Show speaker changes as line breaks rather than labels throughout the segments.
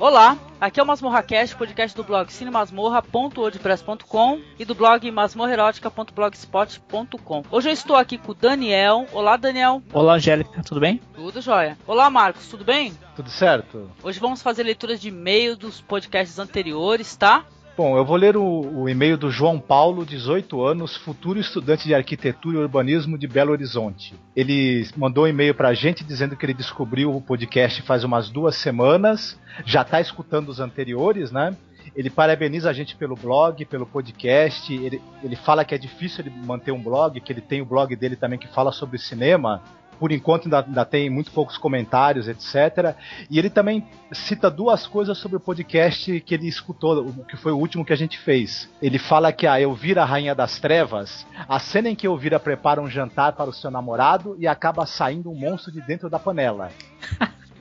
Olá, aqui é o MasmorraCast, podcast do blog cinemasmorra.wordpress.com e do blog masmorrerótica.blogspot.com. Hoje eu estou aqui com o Daniel. Olá, Daniel.
Olá, Angélica, tudo bem?
Tudo jóia. Olá, Marcos, tudo bem?
Tudo certo.
Hoje vamos fazer leitura de e-mail dos podcasts anteriores, tá?
Bom, eu vou ler o e-mail do João Paulo, 18 anos, futuro estudante de arquitetura e urbanismo de Belo Horizonte. Ele mandou um e-mail pra gente dizendo que ele descobriu o podcast faz umas 2 semanas, já tá escutando os anteriores, né? Ele parabeniza a gente pelo blog, pelo podcast, ele fala que é difícil ele manter um blog, que ele tem o blog dele também que fala sobre cinema. Por enquanto ainda tem muito poucos comentários, etc. E ele também cita 2 coisas sobre o podcast que ele escutou, que foi o último que a gente fez. Ele fala que a Elvira, a Rainha das Trevas, a cena em que Elvira prepara um jantar para o seu namorado e acaba saindo um monstro de dentro da panela.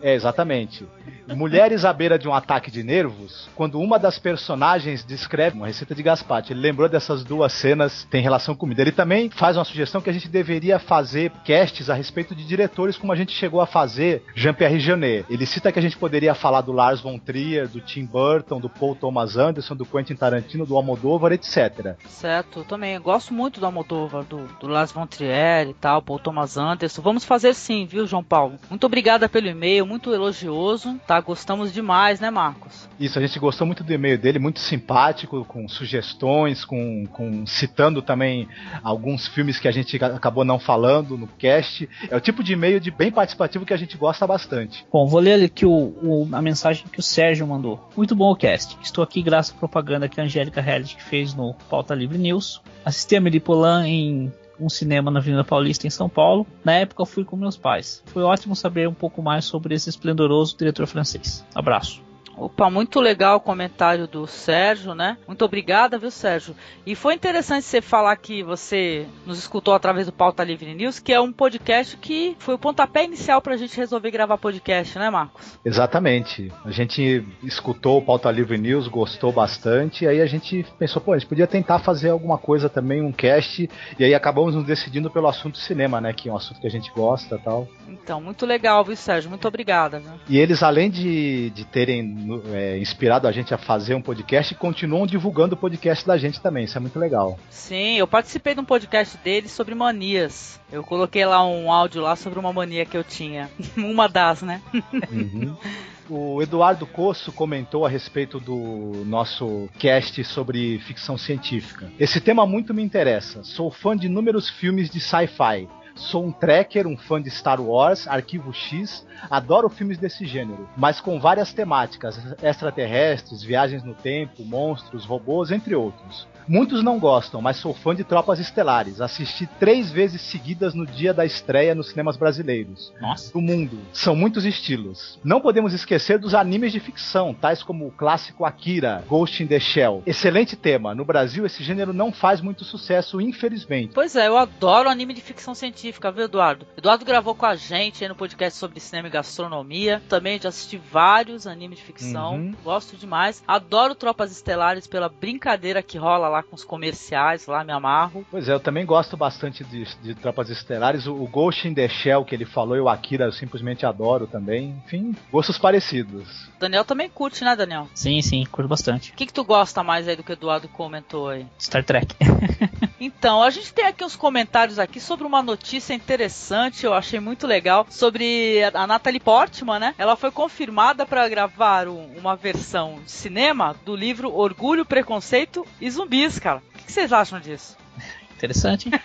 É, exatamente. Mulheres à beira de um ataque de nervos, quando uma das personagens descreve uma receita de gazpacho. Ele lembrou dessas 2 cenas, tem relação com comida. Ele também faz uma sugestão que a gente deveria fazer casts a respeito de diretores, como a gente chegou a fazer Jean-Pierre Jeunet. Ele cita que a gente poderia falar do Lars von Trier, do Tim Burton, do Paul Thomas Anderson, do Quentin Tarantino, do Almodóvar, etc.
Certo, eu também gosto muito do Almodóvar, do Lars von Trier e tal, Paul Thomas Anderson. Vamos fazer sim, viu, João Paulo? Muito obrigada pelo e-mail, muito elogioso, tá? Gostamos demais, né, Marcos?
Isso, a gente gostou muito do e-mail dele, muito simpático, com sugestões, citando também alguns filmes que a gente acabou não falando no cast. É o tipo de e-mail bem participativo que a gente gosta bastante.
Bom, vou ler aqui a mensagem que o Sérgio mandou. Muito bom o cast. Estou aqui graças à propaganda que a Angélica Hellish fez no Pauta Livre News. Assisti a Amélie Poulain em um cinema na Avenida Paulista em São Paulo. Na época eu fui com meus pais. Foi ótimo saber um pouco mais sobre esse esplendoroso diretor francês. Abraço.
Opa, muito legal o comentário do Sérgio, né? Muito obrigada, viu, Sérgio? E foi interessante você falar que você nos escutou através do Pauta Livre News, que é um podcast que foi o pontapé inicial pra gente resolver gravar podcast, né, Marcos?
Exatamente. A gente escutou o Pauta Livre News, gostou bastante, e aí a gente pensou, a gente podia tentar fazer alguma coisa também, um cast, e aí acabamos nos decidindo pelo assunto cinema, né, que é um assunto que a gente gosta e tal.
Então, muito legal, viu, Sérgio? Muito obrigada, viu?
E eles, além de terem inspirado a gente a fazer um podcast, continuam divulgando o podcast da gente também, isso é muito legal.
Sim, eu participei de um podcast deles sobre manias. Eu coloquei lá um áudio lá sobre uma mania que eu tinha. Uma das, né?
Uhum. O Eduardo Cosso comentou a respeito do nosso cast sobre ficção científica. Esse tema muito me interessa. Sou fã de inúmeros filmes de sci-fi. Sou um trekker, um fã de Star Wars, Arquivo X, adoro filmes desse gênero, mas com várias temáticas, extraterrestres, viagens no tempo, monstros, robôs, entre outros. Muitos não gostam, mas sou fã de Tropas Estelares. Assisti 3 vezes seguidas no dia da estreia nos cinemas brasileiros.
Nossa.
Do mundo. São muitos estilos. Não podemos esquecer dos animes de ficção, tais como o clássico Akira, Ghost in the Shell. Excelente tema. No Brasil, esse gênero não faz muito sucesso, infelizmente.
Pois é, eu adoro anime de ficção científica, viu, Eduardo? Eduardo gravou com a gente aí no podcast sobre cinema e gastronomia. Também já assisti vários animes de ficção.
Uhum.
Gosto demais. Adoro Tropas Estelares pela brincadeira que rola lá com os comerciais, lá me amarro.
Pois é, eu também gosto bastante de Tropas Estelares. O Ghost in the Shell que ele falou e o Akira eu simplesmente adoro também. Enfim, gostos parecidos.
Daniel também curte, né, Daniel?
Sim, curto bastante.
O que tu gosta mais aí do que o Eduardo comentou aí?
Star Trek.
Então, a gente tem aqui uns comentários aqui sobre uma notícia interessante, eu achei muito legal, sobre a Natalie Portman, né? Ela foi confirmada para gravar uma versão de cinema do livro Orgulho, Preconceito e Zumbis, cara. O que vocês acham disso?
Interessante, hein?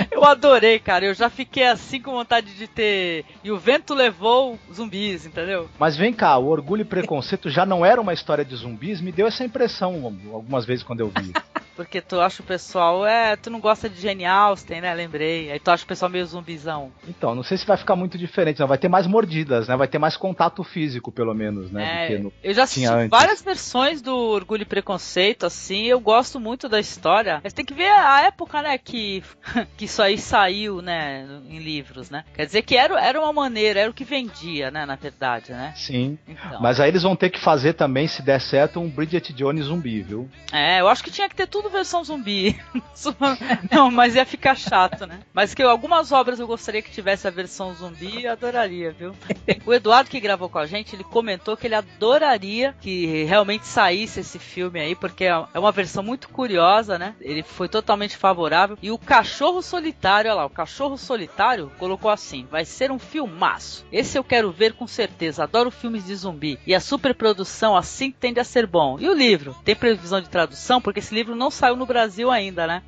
Eu adorei, cara. Eu já fiquei assim com vontade de ter... E o vento levou zumbis, entendeu?
Mas vem cá, o Orgulho e Preconceito já não era uma história de zumbis? Me deu essa impressão algumas vezes quando eu vi.
Porque tu acha o pessoal... tu não gosta de Jane Austen, né? Lembrei. Aí tu acha o pessoal meio zumbizão.
Então, não sei se vai ficar muito diferente, não. Vai ter mais mordidas, né? Vai ter mais contato físico, pelo menos, né? Do que
eu já assisti várias versões do Orgulho e Preconceito, assim. Eu gosto muito da história. Mas tem que ver a época, né? Que isso aí saiu, né? Em livros, né? Quer dizer que era uma maneira, era o que vendia, né? Na verdade, né?
Sim.
Então.
Mas aí eles vão ter que fazer também, se der certo, um Bridget Jones zumbi, viu?
Eu acho que tinha que ter tudo tudo versão zumbi. Não, mas ia ficar chato, né? Mas que algumas obras eu gostaria que tivesse a versão zumbi, eu adoraria, viu? O Eduardo que gravou com a gente, ele comentou que ele adoraria que realmente saísse esse filme aí, porque é uma versão muito curiosa, né? Ele foi totalmente favorável. E o Cachorro Solitário, olha lá, o Cachorro Solitário colocou assim: vai ser um filmaço. Esse eu quero ver com certeza. Adoro filmes de zumbi. E a superprodução assim tende a ser bom. E o livro? Tem previsão de tradução? Porque esse livro não saiu no Brasil ainda, né?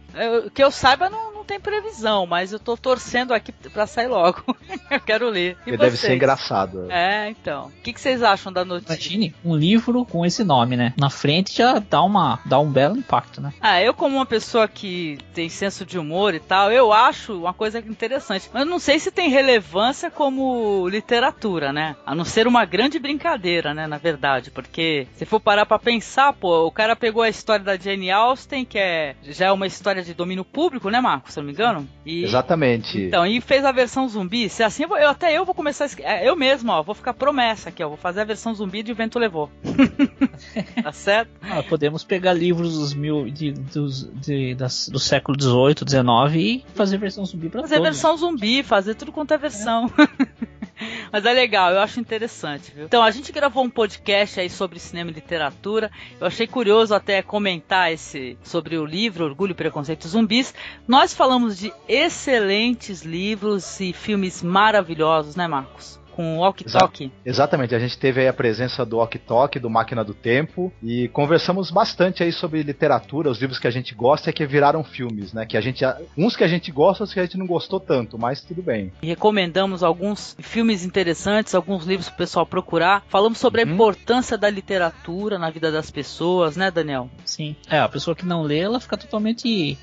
Que eu saiba, não tem previsão, mas eu tô torcendo aqui pra sair logo. Eu quero ler. E
deve ser engraçado.
Então. O que vocês acham da notícia?
Imagine um livro com esse nome, né? Na frente já dá um belo impacto, né?
Eu como uma pessoa que tem senso de humor e tal, eu acho uma coisa interessante. Mas eu não sei se tem relevância como literatura, né? A não ser uma grande brincadeira, né? Na verdade. Porque se for parar pra pensar, pô, o cara pegou a história da Jane Austen, que já é uma história de domínio público, né, Marcos? Se eu não me engano.
Exatamente.
Então, e fez a versão zumbi. Se assim, eu vou começar eu mesmo, ó, vou ficar promessa aqui, ó, vou fazer a versão zumbi de O Vento Levou. Tá certo?
Podemos pegar livros do século XVIII, XIX e fazer versão zumbi pra
fazer
todos.
Versão zumbi, fazer tudo quanto é versão. Mas é legal, eu acho interessante, viu? Então, a gente gravou um podcast aí sobre cinema e literatura. Eu achei curioso até comentar sobre o livro Orgulho, Preconceito e Zumbis. Nós falamos de excelentes livros e filmes maravilhosos, né, Marcos? Com o Walk Talk.
Exatamente, a gente teve aí a presença do Walk Talk, do Máquina do Tempo, e conversamos bastante aí sobre literatura, os livros que a gente gosta e que viraram filmes, né? Uns que a gente gosta, outros que a gente não gostou tanto, mas tudo bem.
E recomendamos alguns filmes interessantes, alguns livros pro pessoal procurar. Falamos sobre a importância da literatura na vida das pessoas, né, Daniel?
Sim. A pessoa que não lê, ela fica totalmente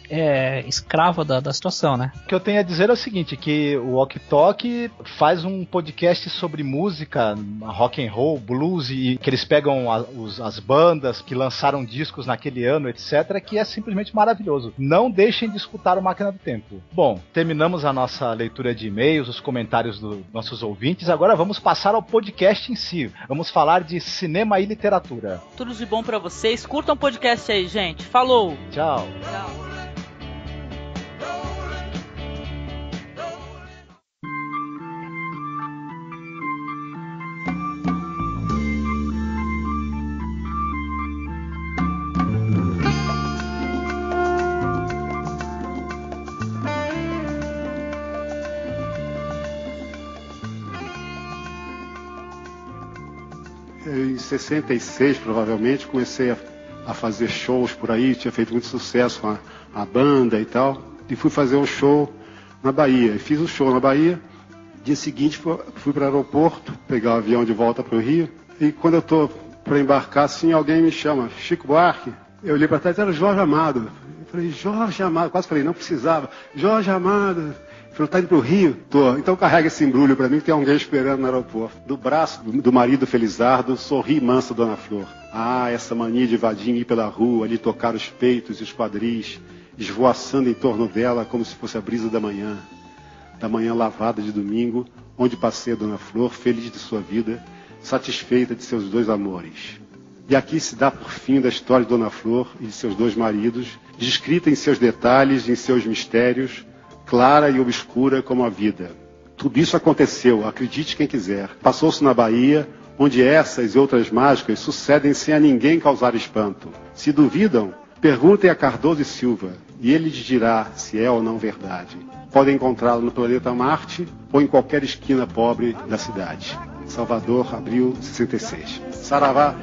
escrava da situação, né?
O que eu tenho a dizer é o seguinte, que o Walk Talk faz um podcast sobre música, rock and roll, blues, e que eles pegam as bandas que lançaram discos naquele ano, etc., que é simplesmente maravilhoso. Não deixem de escutar o Máquina do Tempo. Bom, terminamos a nossa leitura de e-mails, os comentários dos nossos ouvintes. Agora vamos passar ao podcast em si. Vamos falar de cinema e literatura.
Tudo de bom pra vocês. Curtam o podcast aí, gente. Falou!
Tchau!
Tchau!
Em 66, provavelmente, comecei a fazer shows por aí, tinha feito muito sucesso com a banda e tal, e fui fazer um show na Bahia. E fiz um show na Bahia, dia seguinte fui para o aeroporto, pegar o avião de volta para o Rio, e quando eu estou para embarcar, assim, alguém me chama, Chico Buarque. Eu olhei para trás, era Jorge Amado. Eu falei, Jorge Amado, quase falei, não precisava, Jorge Amado. Falei, tá indo pro Rio? Tô. Então carrega esse embrulho pra mim que tem alguém esperando no aeroporto. Do braço do marido Felizardo, sorri mansa Dona Flor. Ah, essa mania de vadia ir pela rua, ali tocar os peitos e os quadris, esvoaçando em torno dela como se fosse a brisa da manhã lavada de domingo, onde passei a Dona Flor, feliz de sua vida, satisfeita de seus dois amores. E aqui se dá por fim da história de Dona Flor e de seus dois maridos, descrita em seus detalhes, em seus mistérios, clara e obscura como a vida. Tudo isso aconteceu, acredite quem quiser. Passou-se na Bahia, onde essas e outras mágicas sucedem sem a ninguém causar espanto. Se duvidam, perguntem a Cardoso e Silva, e ele lhes dirá se é ou não verdade. Podem encontrá-lo no planeta Marte ou em qualquer esquina pobre da cidade. Salvador, abril 66. Saravá.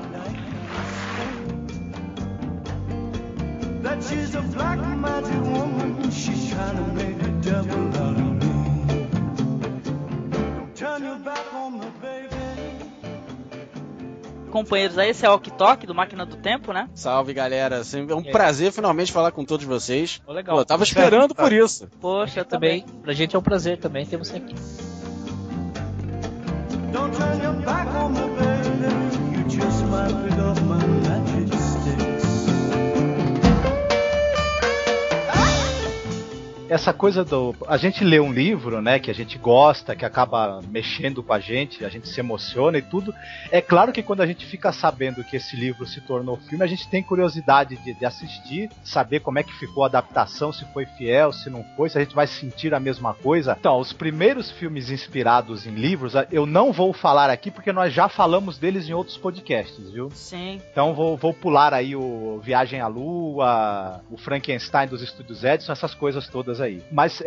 That she's a black magic woman, she's trying to make the devil out of me. Turn your back on the baby.
Companheiros, aí esse é o Walk Talk do Máquina do Tempo, né?
Salve, galera. É um prazer finalmente falar com todos vocês.
Legal.
Pô, eu tava esperando por isso.
Poxa, eu também.
Pra gente é um prazer também ter você aqui.
Don't turn your back on the baby, you just might pick up my magic sticks.
essa coisa do... A gente lê um livro, né, que a gente gosta, que acaba mexendo com a gente se emociona e tudo. É claro que quando a gente fica sabendo que esse livro se tornou filme, a gente tem curiosidade de assistir, saber como é que ficou a adaptação, se foi fiel, se não foi, se a gente vai sentir a mesma coisa. Então, os primeiros filmes inspirados em livros, eu não vou falar aqui porque nós já falamos deles em outros podcasts, viu?
Sim.
Então vou pular aí o Viagem à Lua, o Frankenstein dos Estúdios Edison, essas coisas todas aí. Mas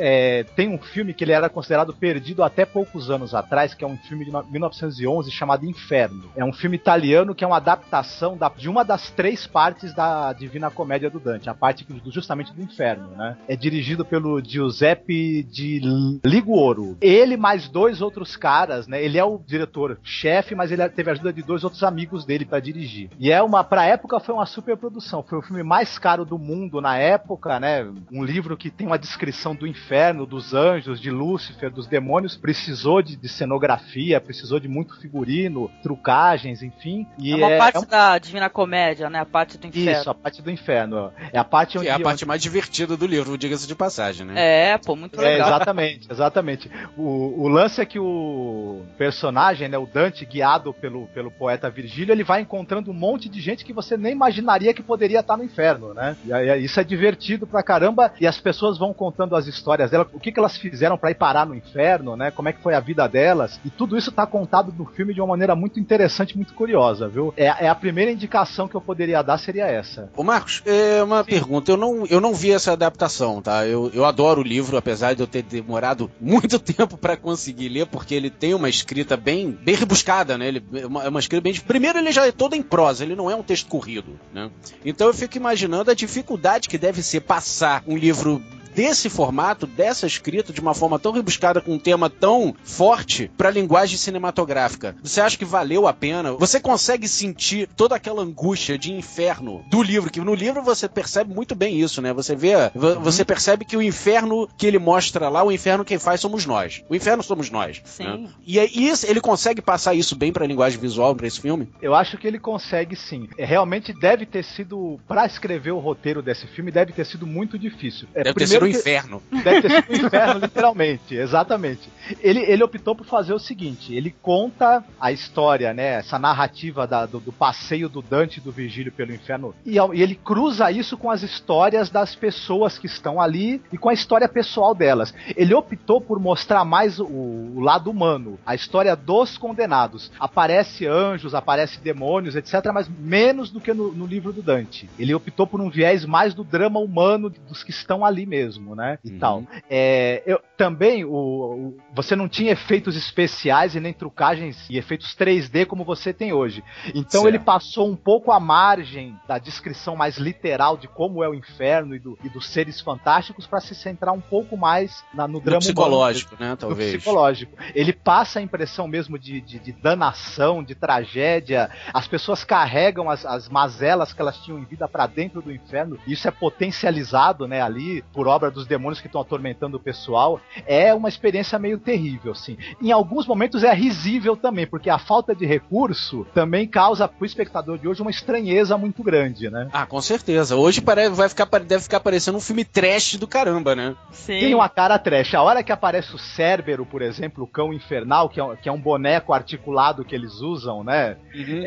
tem um filme que ele era considerado perdido até poucos anos atrás, que é um filme de 1911 chamado Inferno. É um filme italiano que é uma adaptação de uma das 3 partes da Divina Comédia do Dante, a parte justamente do Inferno, né? É dirigido pelo Giuseppe di Liguoro. Ele mais 2 outros caras, né? Ele é o diretor-chefe, mas ele teve a ajuda de 2 outros amigos dele pra dirigir. E pra época foi uma super produção. Foi o filme mais caro do mundo na época, né? Um livro que tem uma descrição do inferno, dos anjos, de Lúcifer, dos demônios. Precisou de cenografia, precisou de muito figurino, trucagens, enfim. E
é uma parte da Divina Comédia, né? A parte do inferno.
Isso, a parte do inferno. É a parte onde...
É a parte mais divertida do livro, diga-se de passagem, né?
Muito legal.
Exatamente. O lance é que o personagem, né, o Dante, guiado pelo poeta Virgílio, ele vai encontrando um monte de gente que você nem imaginaria que poderia estar no inferno, né? E isso é divertido pra caramba, e as pessoas vão contando as histórias dela, o que elas fizeram pra ir parar no inferno, né? Como é que foi a vida delas, e tudo isso tá contado no filme de uma maneira muito interessante, muito curiosa, viu? A primeira indicação que eu poderia dar seria essa.
Ô Marcos, uma pergunta, eu não vi essa adaptação, tá? Eu adoro o livro, apesar de eu ter demorado muito tempo pra conseguir ler, porque ele tem uma escrita bem rebuscada, né? É uma escrita bem... Primeiro, ele já é todo em prosa, ele não é um texto corrido, né? Então eu fico imaginando a dificuldade que deve ser passar um livro desse formato, dessa escrita, de uma forma tão rebuscada, com um tema tão forte para a linguagem cinematográfica. Você acha que valeu a pena? Você consegue sentir toda aquela angústia de inferno do livro, que no livro você percebe muito bem isso, né? Você percebe que o inferno que ele mostra lá, o inferno quem faz somos nós. O inferno somos nós.
Sim.
Né? E isso, ele consegue passar isso bem para a linguagem visual para esse filme?
Eu acho que ele consegue, sim. Realmente deve ter sido, para escrever o roteiro desse filme, deve ter sido muito difícil.
Deve ter sido um inferno.
Deve ter sido um inferno, literalmente, exatamente. Ele optou por fazer o seguinte, ele conta a história, né, essa narrativa do passeio do Dante e do Virgílio pelo inferno, e ele cruza isso com as histórias das pessoas que estão ali e com a história pessoal delas. Ele optou por mostrar mais o lado humano, a história dos condenados. Aparece anjos, aparece demônios, etc., mas menos do que no livro do Dante. Ele optou por um viés mais do drama humano dos que estão ali mesmo, né, e tal. Também, você não tinha efeitos especiais e nem trucagens e efeitos 3D como você tem hoje. Então ele passou um pouco à margem da descrição mais literal de como é o inferno e dos seres fantásticos para se centrar um pouco mais no drama
psicológico,
humano,
né, talvez.
No psicológico. Ele passa a impressão mesmo de danação, de tragédia. As pessoas carregam as mazelas que elas tinham em vida para dentro do inferno. Isso é potencializado, né, ali por obra dos demônios que estão atormentando o pessoal. É uma experiência meio terrível, assim. Em alguns momentos é risível também, porque a falta de recurso também causa pro espectador de hoje uma estranheza muito grande, né?
Ah, com certeza. Hoje deve ficar parecendo um filme trash do caramba, né?
Sim.
Tem uma cara trash. A hora que aparece o Cérbero, por exemplo, o cão infernal, que é um boneco articulado que eles usam, né?
Uhum.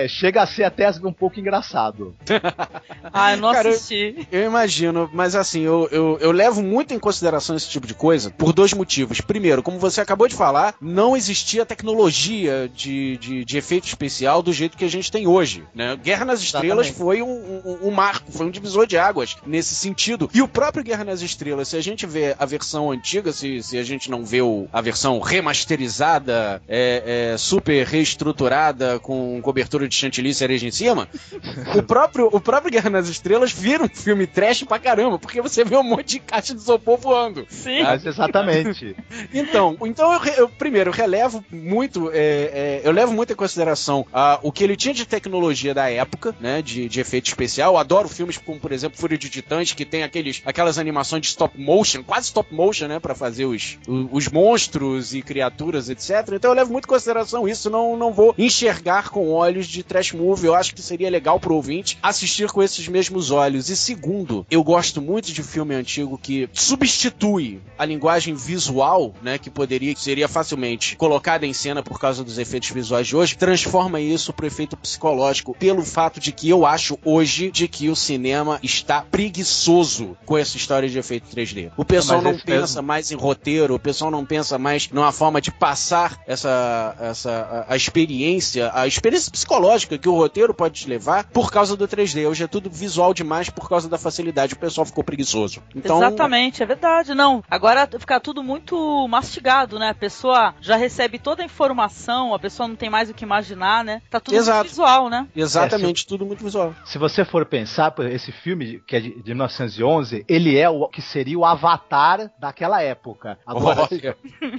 Chega a ser até um pouco engraçado.
Eu não assisti.
Eu imagino, mas assim, eu levo muito em consideração esse tipo de coisa por 2 motivos. Primeiro, como você acabou de falar, não existia tecnologia de efeito especial do jeito que a gente tem hoje, né? Guerra nas Estrelas foi um marco, foi um divisor de águas nesse sentido. E o próprio Guerra nas Estrelas, se a gente vê a versão antiga, se a gente não vê a versão remasterizada, super reestruturada, com cobertura de chantilly e cereja em cima, o próprio Guerra nas Estrelas vira um filme trash pra caramba, porque você vê um monte de caixa de isopor voando.
Sim.
Mas exatamente.
Então eu primeiro relevo muito, eu levo muito em consideração o que ele tinha de tecnologia da época, né, de efeito especial. Eu adoro filmes como, por exemplo, Fúria de Titãs, que tem aquelas animações de stop motion, quase stop motion, né, pra fazer os monstros e criaturas, etc. Então eu levo muito em consideração isso, não vou enxergar com olhos de trash movie. Eu acho que seria legal pro ouvinte assistir com esses mesmos olhos. E segundo, eu gosto muito de filme antigo que substitui a linguagem visual, né, que seria facilmente colocada em cena por causa dos efeitos visuais de hoje, transforma isso pro efeito psicológico, pelo fato de que eu acho hoje de que o cinema está preguiçoso com essa história de efeito 3D. O pessoal não pensa mais em roteiro, o pessoal não pensa mais numa forma de passar a experiência psicológica que o roteiro pode te levar por causa do 3D. Hoje é tudo visual demais por causa da facilidade. O pessoal ficou preguiçoso. Então,
exatamente, é verdade. Não, agora fica tudo muito mastigado, né? A pessoa já recebe toda a informação, a pessoa não tem mais o que imaginar, né? Tá tudo muito visual, né?
Exatamente, tudo muito visual.
Se você for pensar, esse filme, que é de 1911, ele é o que seria o Avatar daquela época. Agora,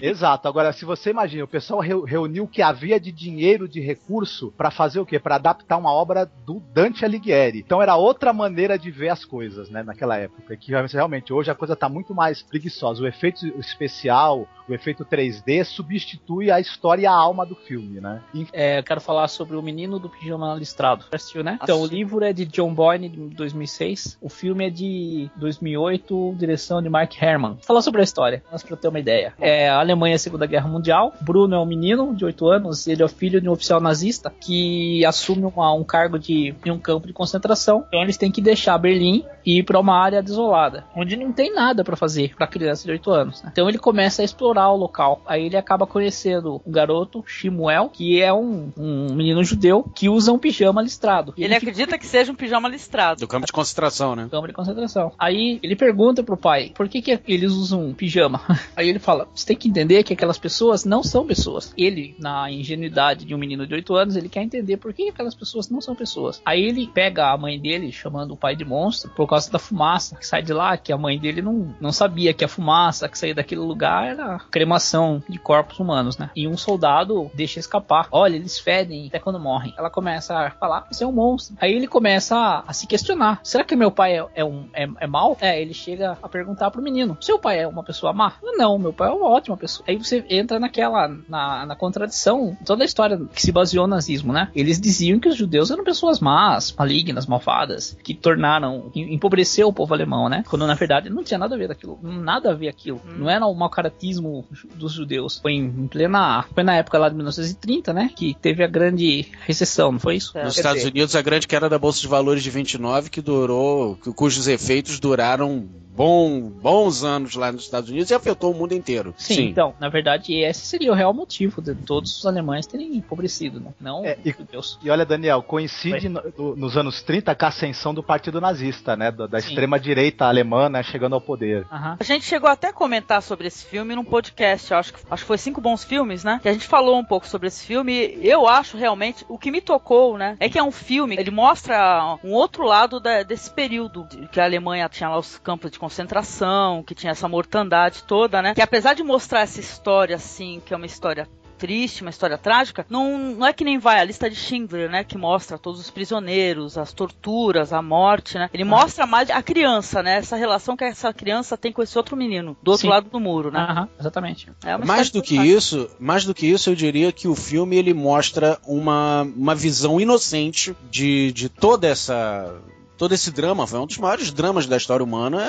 exato. Agora, se você imagina, o pessoal reuniu o que havia de dinheiro, de recurso, pra fazer o quê? Pra adaptar uma obra do Dante Alighieri. Então era outra maneira de ver as coisas, né, naquela época. Que realmente hoje a coisa tá muito mais preguiçosa. O efeito especial, o efeito 3D substitui a história e a alma do filme, né?
Eu quero falar sobre O Menino do Pijama Listrado. Já assistiu, né? Então, o livro é de John Boyne, de 2006. O filme é de 2008, direção de Mark Herman. Vou falar sobre a história, mas pra ter uma ideia. A Alemanha, Segunda Guerra Mundial. Bruno é um menino de 8 anos. Ele é o filho de um oficial nazista que assume um cargo em um campo de concentração. Então, eles têm que deixar Berlim e ir pra uma área desolada, onde não tem nada pra fazer pra criança de 8 anos, né? Então, ele começa a explorar o local. Aí ele acaba conhecendo um garoto, Shimuel, que é um menino judeu que usa um pijama listrado.
Ele acredita que seja um pijama listrado.
Do campo de concentração, né?
Campo de concentração. Aí ele pergunta pro pai, por que eles usam um pijama? Aí ele fala, você tem que entender que aquelas pessoas não são pessoas. Ele, na ingenuidade de um menino de 8 anos, ele quer entender por que aquelas pessoas não são pessoas. Aí ele pega a mãe dele, chamando o pai de monstro, por causa da fumaça que sai de lá, que a mãe dele não sabia que a fumaça que saía daquele lugar era cremação de corpos humanos, né? E um soldado deixa escapar. Olha, eles fedem até quando morrem. Ela começa a falar, você é um monstro. Aí ele começa a se questionar. Será que meu pai é mau? Ele chega a perguntar pro menino, seu pai é uma pessoa má? Não, meu pai é uma ótima pessoa. Aí você entra na contradição, toda a história que se baseou no nazismo, né? Eles diziam que os judeus eram pessoas más, malignas, malvadas, que empobreceu o povo alemão, né? Quando na verdade não tinha nada a ver daquilo, nada a ver aquilo. Não era o mau caratismo dos judeus. Foi na época lá de 1930, né? Que teve a grande recessão, não foi isso?
Nos Estados Unidos, a grande queda da Bolsa de Valores de 29, cujos efeitos duraram bons anos lá nos Estados Unidos e afetou o mundo inteiro.
Sim, então, na verdade, esse seria o real motivo de todos os alemães terem empobrecido, né? Não os judeus.
E olha, Daniel, coincide nos anos 30 com a ascensão do Partido Nazista, né? Da extrema-direita alemã, né? Chegando ao poder.
Uhum. A gente chegou até a comentar sobre esse filme num podcast, acho que foi 5 bons filmes, né? Que a gente falou um pouco sobre esse filme. Eu acho realmente, o que me tocou, né? É que é um filme, ele mostra um outro lado desse período que a Alemanha tinha lá os campos de concentração, que tinha essa mortandade toda, né? Que apesar de mostrar essa história, assim, que é uma história triste, uma história trágica, não é que nem vai a lista de Schindler, né, que mostra todos os prisioneiros, as torturas, a morte, né, ele mostra mais a criança, né, essa relação que essa criança tem com esse outro menino, do outro lado do muro, né.
Exatamente.
Mais do que isso, eu diria que o filme, ele mostra uma visão inocente de todo esse drama. Foi um dos maiores dramas da história humana,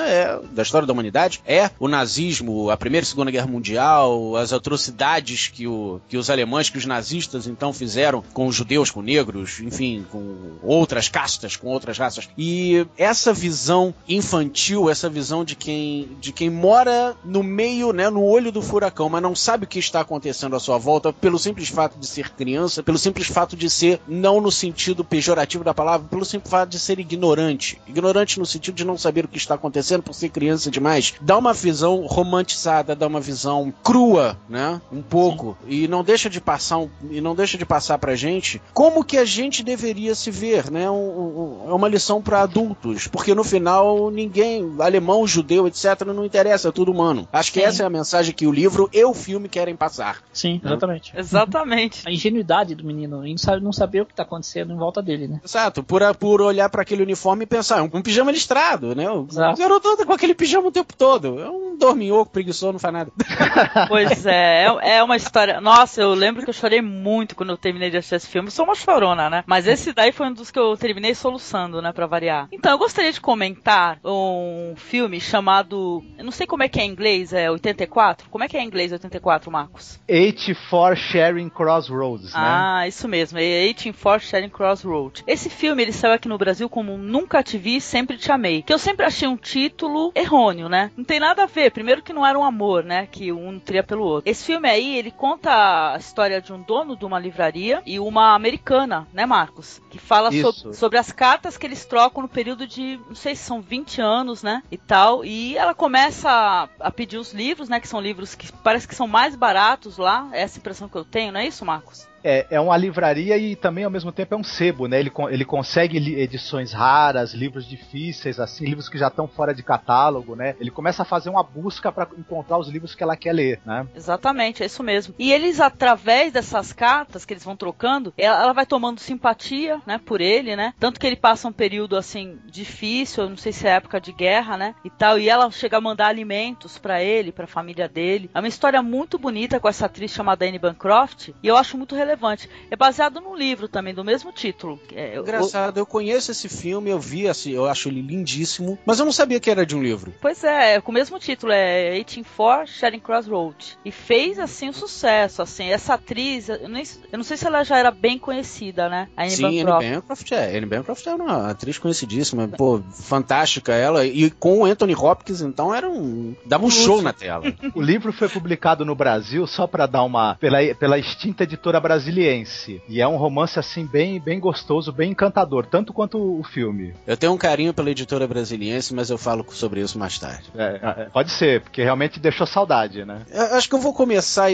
da história da humanidade. O nazismo, a Primeira e Segunda Guerra Mundial, as atrocidades que os alemães, que os nazistas então fizeram com os judeus, com negros, enfim, com outras castas, com outras raças. E essa visão infantil, essa visão de quem mora no meio, né, no olho do furacão, mas não sabe o que está acontecendo à sua volta, pelo simples fato de ser criança, pelo simples fato de ser, não no sentido pejorativo da palavra, pelo simples fato de ser ignorante no sentido de não saber o que está acontecendo por ser criança demais, dá uma visão romantizada, dá uma visão crua, né, um pouco. Sim. E não deixa de passar pra gente como que a gente deveria se ver, né, é uma lição para adultos, porque no final ninguém, alemão, judeu, etc, não interessa, é tudo humano. Acho que essa é a mensagem que o livro e o filme querem passar.
Sim, exatamente.
Exatamente.
A ingenuidade do menino, não saber o que está acontecendo em volta dele, né?
Exato, por olhar para aquele uniforme forma e pensar, é um pijama listrado, né? O
Exato.
garoto anda com aquele pijama o tempo todo. É um dorminhoco, preguiçoso, não faz nada.
Pois é uma história. Nossa, eu lembro que eu chorei muito quando eu terminei de assistir esse filme. Sou uma chorona, né? Mas esse daí foi um dos que eu terminei soluçando, né? Pra variar. Então, eu gostaria de comentar um filme chamado. Eu não sei como é que é em inglês, é 84? Como é que é em inglês 84, Marcos?
84 Sharing Crossroads, né?
Ah, isso mesmo, é 84 Sharing Crossroad. Esse filme, ele saiu aqui no Brasil como Nunca Te Vi, Sempre Te Amei, que eu sempre achei um título errôneo, né? Não tem nada a ver, primeiro que não era um amor, né? Que um nutria pelo outro. Esse filme aí, ele conta a história de um dono de uma livraria e uma americana, né, Marcos? Que fala sobre as cartas que eles trocam no período de, não sei se são 20 anos, né? E tal, e ela começa a pedir os livros, né? Que são livros que parece que são mais baratos lá, essa impressão que eu tenho, não é isso, Marcos?
É uma livraria e também ao mesmo tempo é um sebo, né? Ele consegue edições raras, livros difíceis, assim, livros que já estão fora de catálogo, né? Ele começa a fazer uma busca para encontrar os livros que ela quer ler, né?
Exatamente, é isso mesmo. E eles, através dessas cartas que eles vão trocando, ela vai tomando simpatia, né, por ele, né? Tanto que ele passa um período, assim, difícil, eu não sei se é época de guerra, né? E tal, e ela chega a mandar alimentos para ele, para a família dele. É uma história muito bonita com essa atriz chamada Anne Bancroft, e eu acho muito relevante. É baseado num livro também, do mesmo título.
Engraçado, eu conheço esse filme, eu vi, assim, eu acho ele lindíssimo, mas eu não sabia que era de um livro.
Pois é, com o mesmo título, é 84 Sharing Crossroad. E fez, assim, um sucesso, assim. Essa atriz, eu não sei se ela já era bem conhecida, né? A Anne Bancroft.
Anne Bancroft é uma atriz conhecidíssima, pô, fantástica ela, e com o Anthony Hopkins, então dava um show na tela.
O livro foi publicado no Brasil só para dar pela extinta editora brasileira. E é um romance assim bem gostoso, bem encantador, tanto quanto o filme.
Eu tenho um carinho pela editora Brasiliense, mas eu falo sobre isso mais tarde.
Pode ser, porque realmente deixou saudade, né?
Eu acho que eu vou começar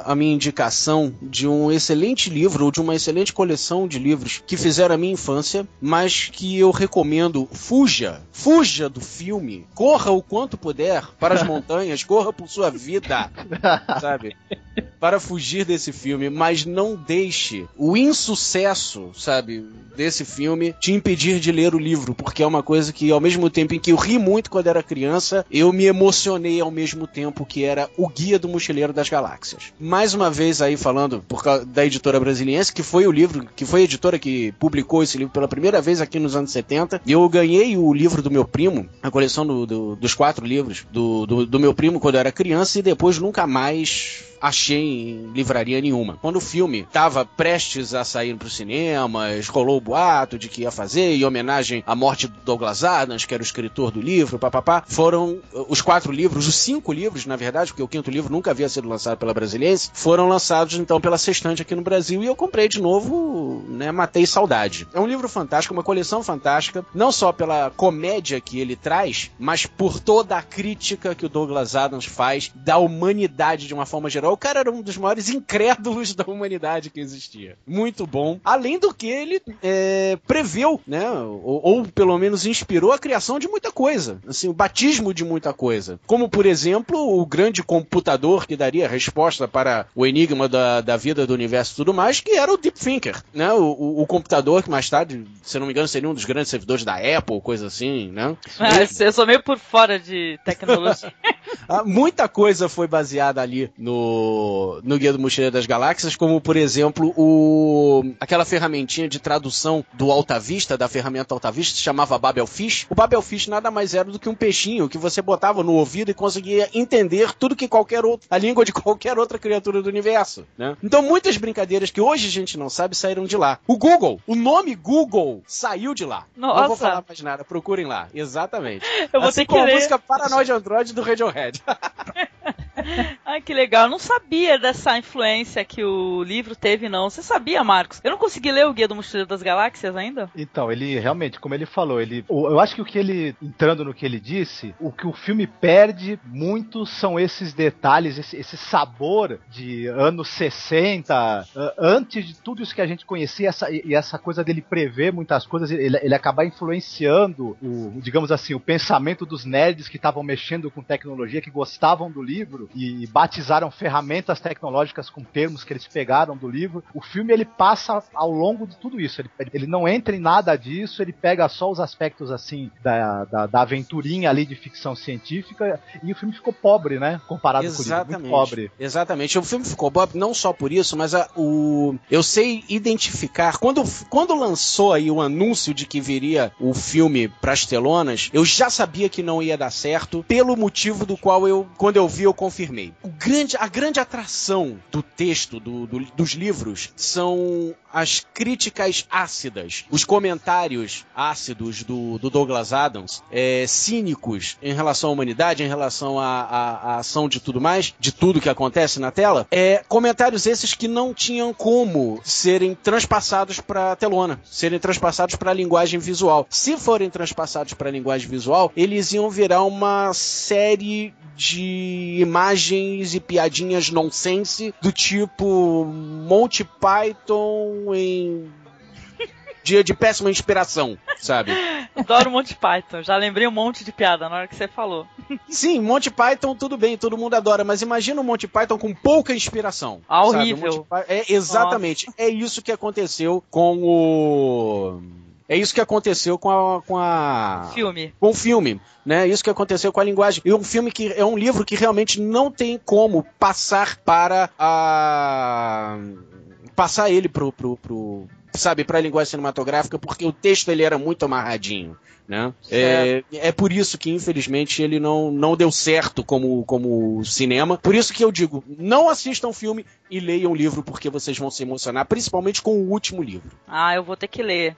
a minha indicação de um excelente livro, ou de uma excelente coleção de livros que fizeram a minha infância, mas que eu recomendo. Fuja do filme, corra o quanto puder para as montanhas, corra por sua vida, sabe? Para fugir desse filme, mas não deixe o insucesso, sabe, desse filme te impedir de ler o livro, porque é uma coisa que, ao mesmo tempo em que eu ri muito quando era criança, eu me emocionei ao mesmo tempo, que era O Guia do Mochileiro das Galáxias. Mais uma vez aí falando por causa da editora Brasiliense, que foi a editora que publicou esse livro pela primeira vez aqui nos anos 70, e eu ganhei o livro do meu primo, a coleção dos 4 livros do meu primo quando eu era criança, e depois nunca mais achei em livraria nenhuma. Quando o filme estava prestes a sair para os cinemas, rolou o boato de que ia fazer, em homenagem à morte do Douglas Adams, que era o escritor do livro, foram os 4 livros, os 5 livros, na verdade, porque o 5º livro nunca havia sido lançado pela Brasiliense, foram lançados então pela Sextante aqui no Brasil, e eu comprei de novo, né, matei saudade. É um livro fantástico, uma coleção fantástica, não só pela comédia que ele traz, mas por toda a crítica que o Douglas Adams faz da humanidade de uma forma geral. O cara era um dos maiores incrédulos da humanidade que existia. Muito bom. Além do que ele preveu, né? Ou pelo menos inspirou a criação de muita coisa. Assim, o batismo de muita coisa. Como, por exemplo, o grande computador que daria a resposta para o enigma da vida, do universo e tudo mais, que era o Deep Thinker, né? O computador que mais tarde, se não me engano, seria um dos grandes servidores da Apple, coisa assim, né?
Eu sou meio por fora de tecnologia.
Muita coisa foi baseada ali no Guia do Mochileiro das Galáxias, como, por exemplo, aquela ferramentinha de tradução do Alta Vista, da ferramenta Alta Vista, se chamava Babelfish. O Babelfish nada mais era do que um peixinho que você botava no ouvido e conseguia entender tudo que a língua de qualquer outra criatura do universo, né? Então, muitas brincadeiras que hoje a gente não sabe saíram de lá. O nome Google saiu de lá.
Nossa.
Não vou falar mais nada, procurem lá. Exatamente.
Eu vou
assim
ter que
como
ler.
A música Paranoid Android do Radiohead.
Ai, que legal. Eu não sabia dessa influência que o livro teve, não. Você sabia, Marcos? Eu não consegui ler o Guia do Mochileiro das Galáxias ainda.
Então, ele realmente, como ele falou, eu acho que o que ele, entrando no que ele disse, o que o filme perde muito são esses detalhes, esse sabor de anos 60, antes de tudo isso que a gente conhecia, essa coisa dele prever muitas coisas, ele acabar influenciando digamos assim, o pensamento dos nerds que estavam mexendo com tecnologia, que gostavam do livro, e batizaram ferramentas tecnológicas com termos que eles pegaram do livro. O filme, ele passa ao longo de tudo isso. Ele não entra em nada disso, ele pega só os aspectos, assim, da aventurinha ali de ficção científica, e o filme ficou pobre, né? Comparado com o livro, muito pobre.
Exatamente. O filme ficou pobre não só por isso, mas eu sei identificar. Quando lançou aí o anúncio de que viria o filme pras telonas, eu já sabia que não ia dar certo, pelo motivo do qual quando eu vi, eu confirmei. A grande atração do texto, dos livros, são as críticas ácidas, os comentários ácidos do Douglas Adams, cínicos em relação à humanidade, em relação à ação de tudo mais, de tudo que acontece na tela, comentários esses que não tinham como serem transpassados para a telona, serem transpassados para a linguagem visual. Se forem transpassados para a linguagem visual, eles iam virar uma série de imagens e piadinhas nonsense do tipo Monty Python em dia de péssima inspiração, sabe?
Adoro Monty Python, já lembrei um monte de piada na hora que você falou.
Sim, Monty Python tudo bem, todo mundo adora, mas imagina o Monty Python com pouca inspiração.
Horrível.
Exatamente, é isso que aconteceu com o... É isso que aconteceu com o filme, né? Isso que aconteceu com a linguagem. E um filme que é um livro que realmente não tem como passar para passar ele pra linguagem cinematográfica, porque o texto ele era muito amarradinho, né? É por isso que, infelizmente, ele não deu certo como cinema. Por isso que eu digo, não assistam o filme e leiam o livro, porque vocês vão se emocionar, principalmente com o último livro.
Eu vou ter que ler.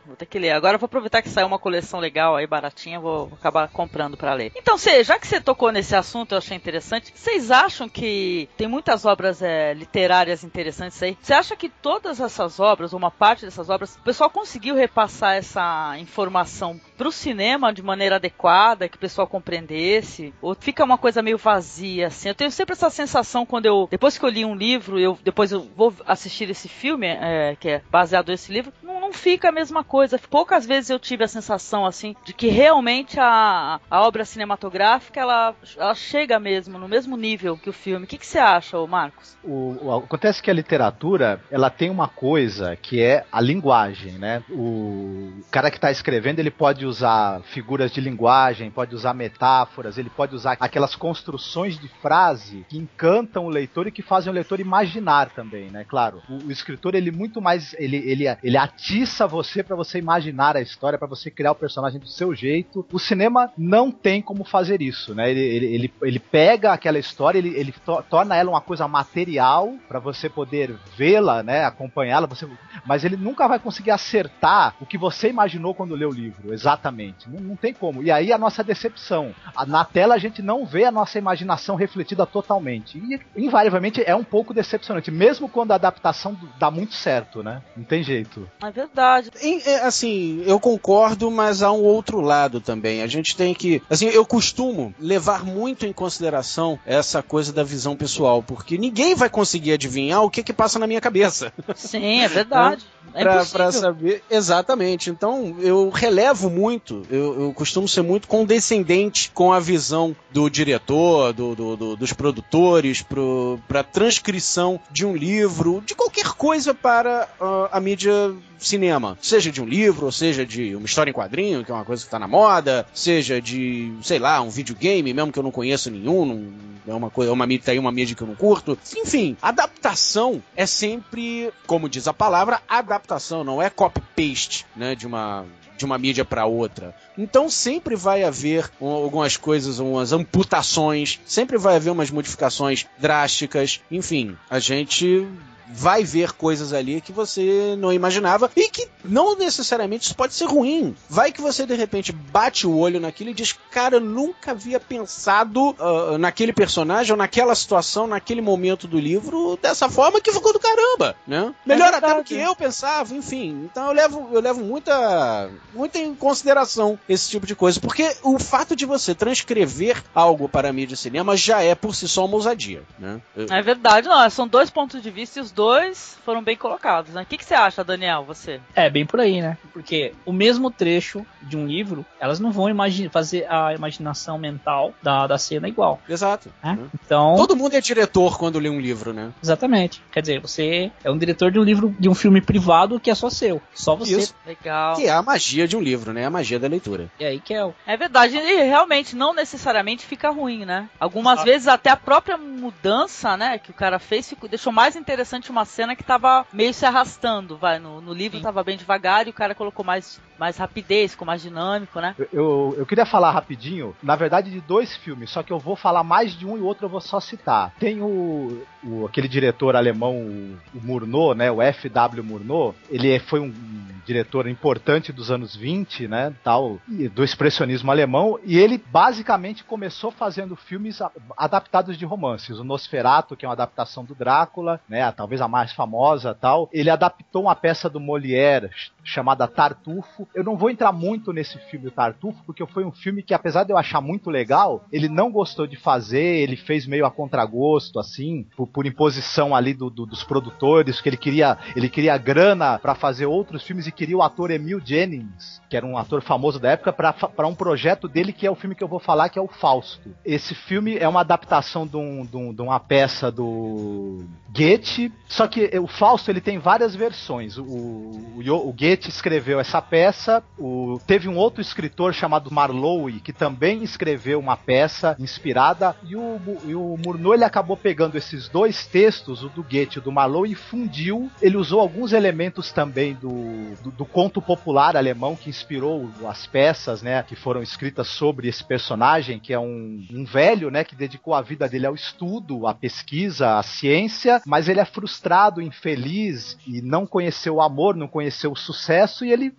Agora eu vou aproveitar que saiu uma coleção legal aí, baratinha, vou acabar comprando pra ler. Então, já que você tocou nesse assunto, eu achei interessante, vocês acham que tem muitas obras literárias interessantes aí? Você acha que todas essas obras, ou uma parte dessas obras, o pessoal conseguiu repassar essa informação pro cinema de maneira adequada, que o pessoal compreendesse? Ou fica uma coisa meio vazia, assim? Eu tenho sempre essa sensação depois que eu li um livro, depois eu vou assistir esse filme, que é baseado nesse livro, não fica a mesma coisa. Poucas vezes eu tive a sensação, assim, de que realmente a obra cinematográfica, ela chega mesmo, no mesmo nível que o filme. O que você acha, Marcos?
Acontece que a literatura, ela tem uma coisa que é a linguagem, né? O cara que está escrevendo, ele pode usar figuras de linguagem, pode usar metáforas, ele pode usar aquelas construções de frase que encantam o leitor e que fazem o leitor imaginar também, né? Claro, o escritor, ele muito mais, ele atiça você para você imaginar a história, para você criar o personagem do seu jeito. O cinema não tem como fazer isso, né? Ele pega aquela história, ele torna ela uma coisa material para você poder vê-la, né? Acompanhá-la, mas ele nunca vai conseguir acertar o que você imaginou quando leu o livro, exatamente. Não tem como. E aí a nossa decepção. Na tela a gente não vê a nossa imaginação refletida totalmente. E invariavelmente é um pouco decepcionante, mesmo quando a adaptação dá muito certo, né? Não tem jeito.
É verdade.
Assim, eu concordo, mas há um outro lado também. A gente tem que... Assim, eu costumo levar muito em consideração essa coisa da visão pessoal, porque ninguém vai conseguir adivinhar o que passa na minha cabeça.
Sim, é verdade.
Pra saber exatamente. Então eu relevo muito, eu costumo ser muito condescendente com a visão do diretor, dos produtores, pra transcrição de um livro, de qualquer coisa para a mídia cinema, seja de um livro, ou seja de uma história em quadrinho, que é uma coisa que tá na moda, seja de, sei lá, um videogame, mesmo que eu não conheço nenhum, é uma mídia que eu não curto. Enfim, adaptação é sempre, como diz a palavra, adaptação, não é copy-paste, né, de uma mídia para outra. Então sempre vai haver algumas coisas, umas amputações, sempre vai haver umas modificações drásticas, enfim, a gente vai ver coisas ali que você não imaginava e que não necessariamente isso pode ser ruim. Vai que você de repente bate o olho naquilo e diz, cara, eu nunca havia pensado naquele personagem ou naquela situação, naquele momento do livro dessa forma, que ficou do caramba, né? Melhor até do que eu pensava, enfim. Então eu levo muita em consideração esse tipo de coisa, porque o fato de você transcrever algo para a mídia cinema já é por si só uma ousadia, né?
É verdade, não, são dois pontos de vista e os dois foram bem colocados, né? O que você acha, Daniel, você?
É, bem por aí, né? Porque o mesmo trecho de um livro, elas não vão fazer a imaginação mental da cena igual.
Exato.
Né? Então,
todo mundo é diretor quando lê um livro, né?
Exatamente. Quer dizer, você é um diretor de um livro, de um filme privado que é só seu. Só você.
Isso.
Legal.
Que é a magia de um livro, né? A magia da leitura.
E aí que é o...
É verdade, e realmente não necessariamente fica ruim, né? Algumas vezes até a própria mudança, né, que o cara fez, deixou mais interessante uma cena que tava meio se arrastando, vai, no livro tava bem devagar e o cara colocou mais rapidez, ficou mais dinâmico, né?
Eu queria falar rapidinho, na verdade, de dois filmes, só que eu vou falar mais de um e o outro eu vou só citar. Tem aquele diretor alemão, o Murnau, né, o F.W. Murnau, ele foi um diretor importante dos anos 20, né, tal, do expressionismo alemão, e ele basicamente começou fazendo filmes adaptados de romances. O Nosferatu, que é uma adaptação do Drácula, né, talvez a mais famosa, tal. Ele adaptou uma peça do Molière chamada Tartufo. Eu não vou entrar muito nesse filme, o Tartufo, porque foi um filme que, apesar de eu achar muito legal, ele não gostou de fazer, ele fez meio a contragosto, assim, por imposição ali dos produtores, que ele queria grana pra fazer outros filmes e queria o ator Emil Jennings, que era um ator famoso da época, pra um projeto dele, que é o filme que eu vou falar, que é o Fausto. Esse filme é uma adaptação de uma peça do Goethe, só que o Fausto ele tem várias versões. O Goethe escreveu essa peça, teve um outro escritor chamado Marlowe, que também escreveu uma peça inspirada, e o Murnau ele acabou pegando esses dois textos, o do Goethe e o do Marlowe, e fundiu. Ele usou alguns elementos também do conto popular alemão que inspirou as peças, né, que foram escritas sobre esse personagem, que é um velho, né, que dedicou a vida dele ao estudo, à pesquisa, à ciência, mas ele é frustrado, infeliz e não conheceu o amor, não conheceu o sucesso, e ele,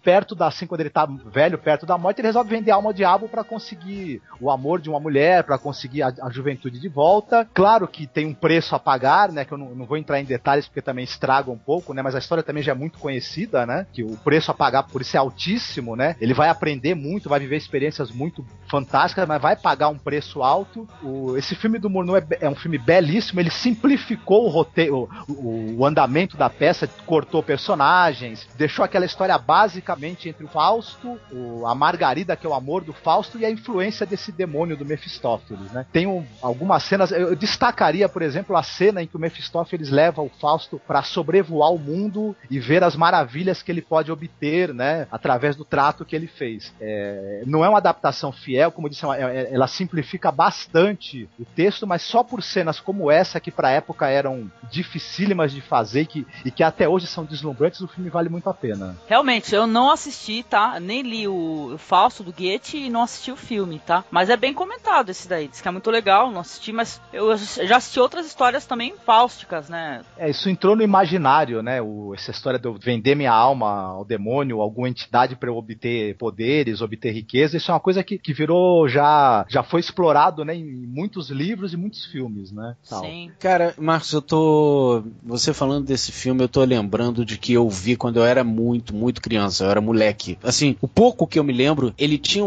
quando ele tá velho, perto da morte, ele resolve vender a alma ao diabo para conseguir o amor de uma mulher, para conseguir a juventude de volta. Claro que tem um preço a pagar, né, que eu não vou entrar em detalhes porque também estraga um pouco, né, mas a história também já é muito conhecida, né, que o preço a pagar por isso é altíssimo, né, ele vai aprender muito, vai viver experiências muito fantásticas, mas vai pagar um preço alto. Esse filme do Murnau é um filme belíssimo, ele simplificou o roteiro, o andamento da peça, cortou personagens, deixou aquela história basicamente entre o Fausto, a Margarida, que é o amor do Fausto, e a influência desse demônio do Mefistófeles, né? Tem algumas cenas, eu destacaria, por exemplo, a cena em que o Mefistófeles leva o Fausto para sobrevoar o mundo e ver as maravilhas que ele pode obter, né, através do trato que ele fez. Não é uma adaptação fiel, como eu disse, ela simplifica bastante o texto, mas só por cenas como essa, que pra época eram dificílimas de fazer e que até hoje são deslumbrantes, o filme vale muito a pena.
Realmente, eu não assisti, tá? Nem li o Fausto do Goethe e não assisti o filme, tá? Mas é bem comentado esse daí, diz que é muito legal, não assisti, mas eu já assisti outras histórias também fáusticas, né?
Isso entrou no imaginário, né? Essa história de eu vender minha alma ao demônio, alguma entidade para eu obter poderes, obter riqueza, isso é uma coisa que virou, já foi explorado, né, em muitos livros e muitos filmes, né? Tal.
Sim.
Cara, Marcos, você falando desse filme, eu tô lembrando de que eu vi quando eu era muito, muito criança, eu era moleque. Assim, o pouco que eu me lembro, ele tinha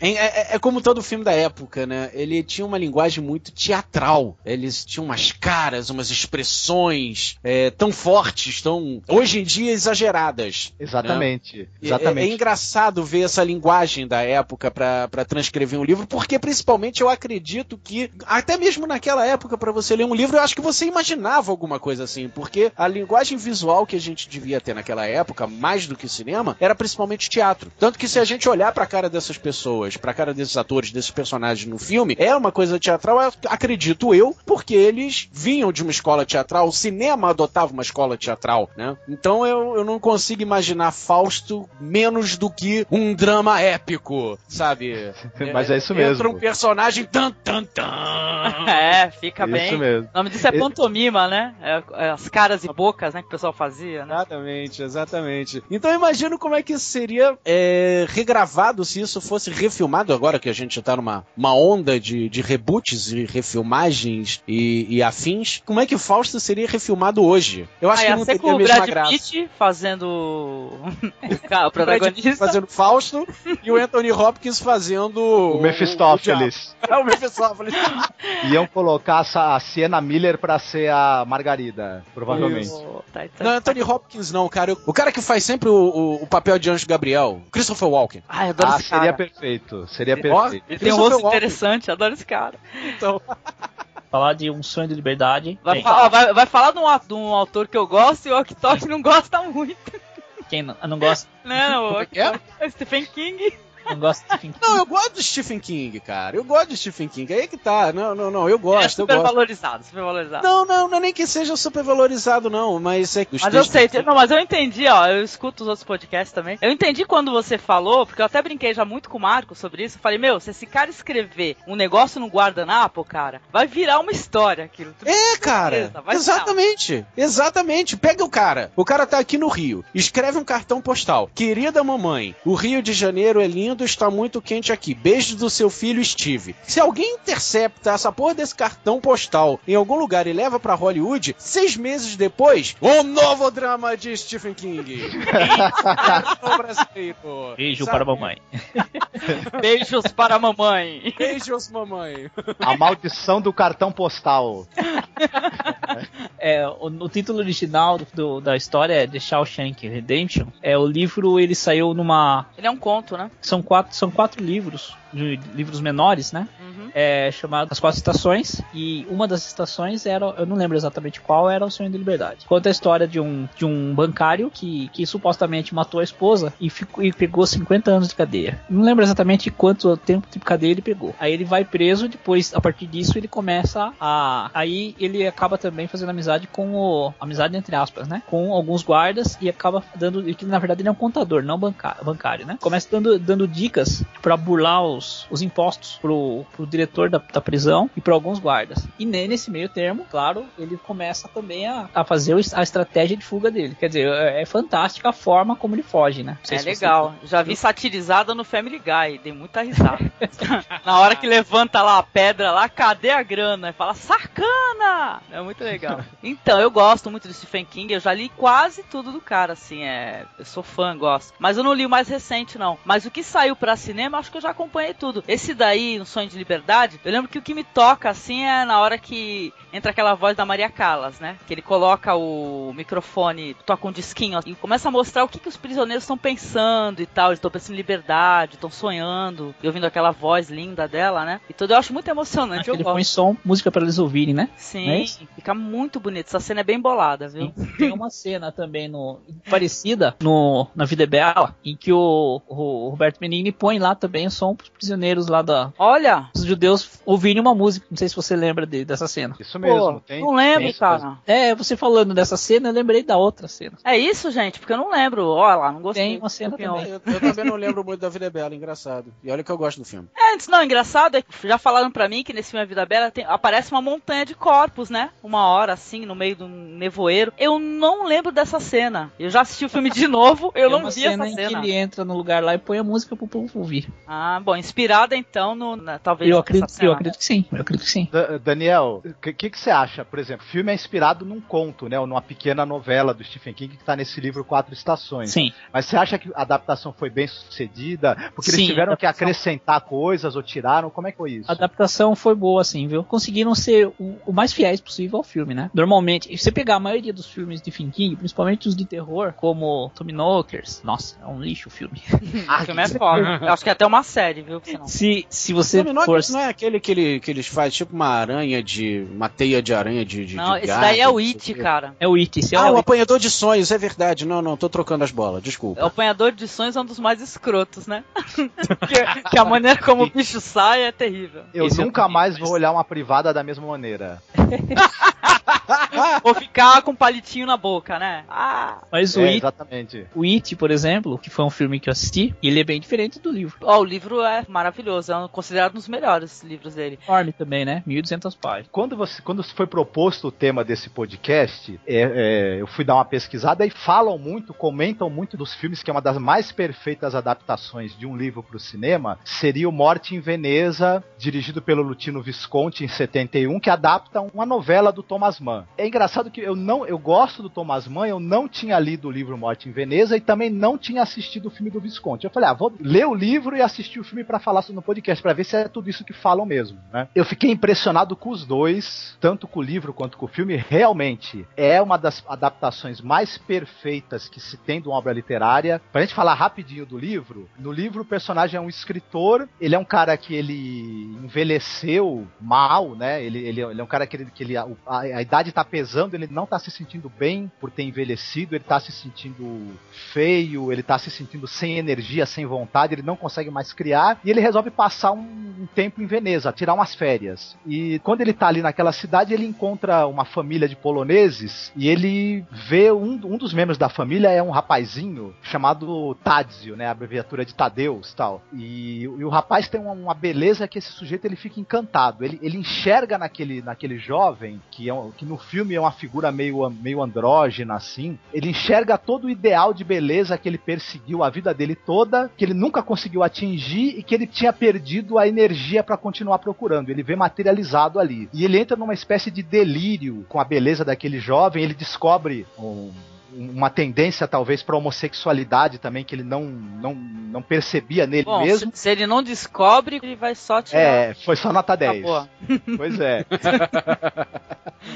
é como todo filme da época, né? Ele tinha uma linguagem muito teatral. Eles tinham umas caras, umas expressões tão fortes, tão, hoje em dia, exageradas.
Exatamente.
Né?
Exatamente.
É engraçado ver essa linguagem da época pra transcrever um livro, porque principalmente eu acredito que, até mesmo naquela época, pra você ler um livro, eu acho que você imaginava alguma coisa assim, porque a linguagem visual que a gente devia ter naquela época, mais do que cinema, era principalmente teatro. Tanto que se a gente olhar pra cara dessas pessoas, pra cara desses atores, desses personagens no filme, é uma coisa teatral, acredito eu, porque eles vinham de uma escola teatral, o cinema adotava uma escola teatral, né? Então eu não consigo imaginar Fausto menos do que um drama épico, sabe?
Mas é isso mesmo.
Entra um personagem tan.
Fica
isso
bem.
Mesmo.
O nome disso é pantomima, né? As caras e bocas, né, que o pessoal fazia, né?
Exatamente. Então eu imagino como é que isso seria regravado se isso fosse refilmado, agora que a gente tá numa onda de reboots e refilmagens e afins. Como é que Fausto seria refilmado hoje? Eu acho que não teria a mesma graça.
O Brad Pitt fazendo o protagonista.
Fazendo Fausto e o Anthony Hopkins fazendo
o Mefistófeles.
O Mefistófeles.
Iam colocar a Sienna Miller pra ser a da Margarida, provavelmente.
Não é Anthony Hopkins, não, cara. O cara que faz sempre o papel de Anjo Gabriel, Christopher Walken.
Ah, eu adoro esse
seria
cara.
perfeito. Seria perfeito.
Ele tem um rosto interessante, adoro esse cara.
Então...
Falar de Um Sonho de Liberdade.
Vai falar de um autor que eu gosto e o Oktok não gosta muito.
Quem não gosta?
Não, o
é?
Stephen King.
Não gosta de Stephen King?
Não, eu gosto do Stephen King, cara. Eu gosto de Stephen King. Aí que tá. Não, eu gosto.
É super valorizado, super valorizado.
Não é nem que seja super valorizado, não. Mas é que
Mas eu sei, mas eu entendi, ó. Eu escuto os outros podcasts também. Eu entendi quando você falou, porque eu até brinquei já muito com o Marco sobre isso. Eu falei, meu, se esse cara escrever um negócio no guardanapo, cara, vai virar uma história aquilo.
Cara. Exatamente. Pega o cara. O cara tá aqui no Rio. Escreve um cartão postal. Querida mamãe, o Rio de Janeiro é lindo, está muito quente aqui. Beijos do seu filho Steve. Se alguém intercepta essa porra desse cartão postal em algum lugar e leva pra Hollywood, 6 meses depois, um novo drama de Stephen King. Brasileiro.
Beijo para a mamãe.
Beijos para a mamãe.
Beijos, mamãe.
A maldição do cartão postal.
O título original da história é The Shawshank Redemption. O livro, ele saiu numa...
Ele é um conto, né?
São quatro livros, livros menores, né?
Uhum.
Chamado As 4 Estações. E uma das estações era, eu não lembro exatamente qual, era O Sonho da Liberdade. Conta a história de um bancário que supostamente matou a esposa e pegou 50 anos de cadeia. Não lembro exatamente quanto tempo de cadeia ele pegou. Aí ele vai preso, depois, a partir disso, ele começa aí ele acaba também fazendo amizade amizade entre aspas, né? Com alguns guardas e acaba dando, que na verdade ele é um contador, não bancário, né? Começa dando dicas pra burlar os impostos pro diretor da prisão e para alguns guardas. E nesse meio termo, claro, ele começa também a fazer a estratégia de fuga dele. Quer dizer, é fantástica a forma como ele foge, né?
É legal. Já vi satirizada no Family Guy, dei muita risada. Na hora que levanta lá a pedra lá, cadê a grana? E fala, sacana! É muito legal. Então, eu gosto muito do Stephen King, eu já li quase tudo do cara, assim, eu sou fã, gosto. Mas eu não li o mais recente, não. Mas o que saiu pra cinema, acho que eu já acompanhei tudo. Esse daí, Um Sonho de Liberdade, eu lembro que o que me toca, assim, é na hora que entra aquela voz da Maria Callas, né? Que ele coloca o microfone, toca um disquinho e começa a mostrar o que os prisioneiros estão pensando e tal. Eles estão pensando em liberdade, estão sonhando, e ouvindo aquela voz linda dela, né? E tudo eu acho muito emocionante.
Ele põe som, música pra eles ouvirem, né?
Sim, fica muito bonito. Essa cena é bem bolada, viu?
Sim. Tem uma cena também parecida na Vida é Bela, em que o Roberto Benigni põe lá também o som pros prisioneiros lá
Olha!
Os judeus ouvirem uma música. Não sei se você lembra dessa cena.
Isso mesmo.
Não lembro, cara.
Você falando dessa cena, eu lembrei da outra cena.
É isso, gente? Porque eu não lembro. Olha lá, não gostei.
Tem uma cena também.
Eu também não lembro muito da Vida é Bela, engraçado. E olha que eu gosto do filme.
Engraçado é que já falaram pra mim que nesse filme A Vida Bela aparece uma montanha de corpos, né? Uma hora, assim, no meio de um nevoeiro. Eu não lembro dessa cena. Eu já assisti o filme de novo, eu não vi essa cena.
Em que ele entra no lugar lá e põe a música pro povo ouvir.
Ah, bom, inspirada então talvez.
Eu acredito que sim.
Daniel, o que você acha? Por exemplo, o filme é inspirado num conto, né? Ou numa pequena novela do Stephen King que tá nesse livro 4 Estações.
Sim.
Mas você acha que a adaptação foi bem sucedida? Porque eles tiveram que acrescentar coisas ou tiraram? Como é que foi isso?
A adaptação foi boa, assim, viu? Conseguiram ser o mais fiéis possível ao filme, né? Normalmente, se você pegar a maioria dos filmes de Stephen King, principalmente os de terror, como Tommy Knockers, nossa, é um lixo o filme.
O filme é foda. Eu acho que é até uma série, viu?
Se você
for... não é aquele que eles fazem tipo uma teia de aranha de
Não, esse daí é o It, cara.
É o It.
O Apanhador de Sonhos, é verdade. Não, tô trocando as bolas, desculpa.
O Apanhador de Sonhos é um dos mais escrotos, né? que a maneira como o bicho sai é terrível.
Eu nunca mais vou olhar uma privada da mesma maneira.
Ou ficar com um palitinho na boca, né?
Mas
exatamente.
O It, por exemplo, que foi um filme que eu assisti, ele é bem diferente do livro.
O livro é maravilhoso, é considerado um dos melhores livros dele.
Enorme também, né? 1.200 páginas.
Quando foi proposto o tema desse podcast, eu fui dar uma pesquisada e comentam muito dos filmes que é uma das mais perfeitas adaptações de um livro para o cinema, seria o Morte em Veneza, dirigido pelo Luchino Visconti em 71, que adapta uma novela do Thomas Mann. É engraçado que eu gosto do Thomas Mann, eu não tinha lido o livro Morte em Veneza e também não tinha assistido o filme do Visconti. Eu falei, vou ler o livro e assistir o filme pra falar no podcast, pra ver se é tudo isso que falam mesmo, né? Eu fiquei impressionado com os dois, tanto com o livro quanto com o filme. Realmente é uma das adaptações mais perfeitas que se tem de uma obra literária. Pra gente falar rapidinho do livro, no livro o personagem é um escritor, ele é um cara que ele envelheceu mal, né? Ele é um cara que a idade tá pesando, ele não tá se sentindo bem por ter envelhecido, ele tá se sentindo feio, ele tá se sentindo sem energia, sem vontade, ele não consegue mais criar, e ele resolve passar um tempo em Veneza, tirar umas férias. E quando ele tá ali naquela cidade, ele encontra uma família de poloneses, e ele vê um dos membros da família é um rapazinho chamado Tadzio, né? A abreviatura de Tadeus, tal. E o rapaz tem uma beleza que esse sujeito ele fica encantado. Ele enxerga naquele jovem, que no filme é uma figura meio andrógena, assim. Ele enxerga todo o ideal de beleza que ele perseguiu a vida dele toda, que ele nunca conseguiu atingir e que ele tinha perdido a energia para continuar procurando. Ele vê materializado ali. E ele entra numa espécie de delírio com a beleza daquele jovem. Ele descobre uma tendência talvez para homossexualidade também, que ele não percebia nele mesmo.
Se ele não descobre, ele vai só tirar.
Foi só nota 10.
Acabou.
Pois é.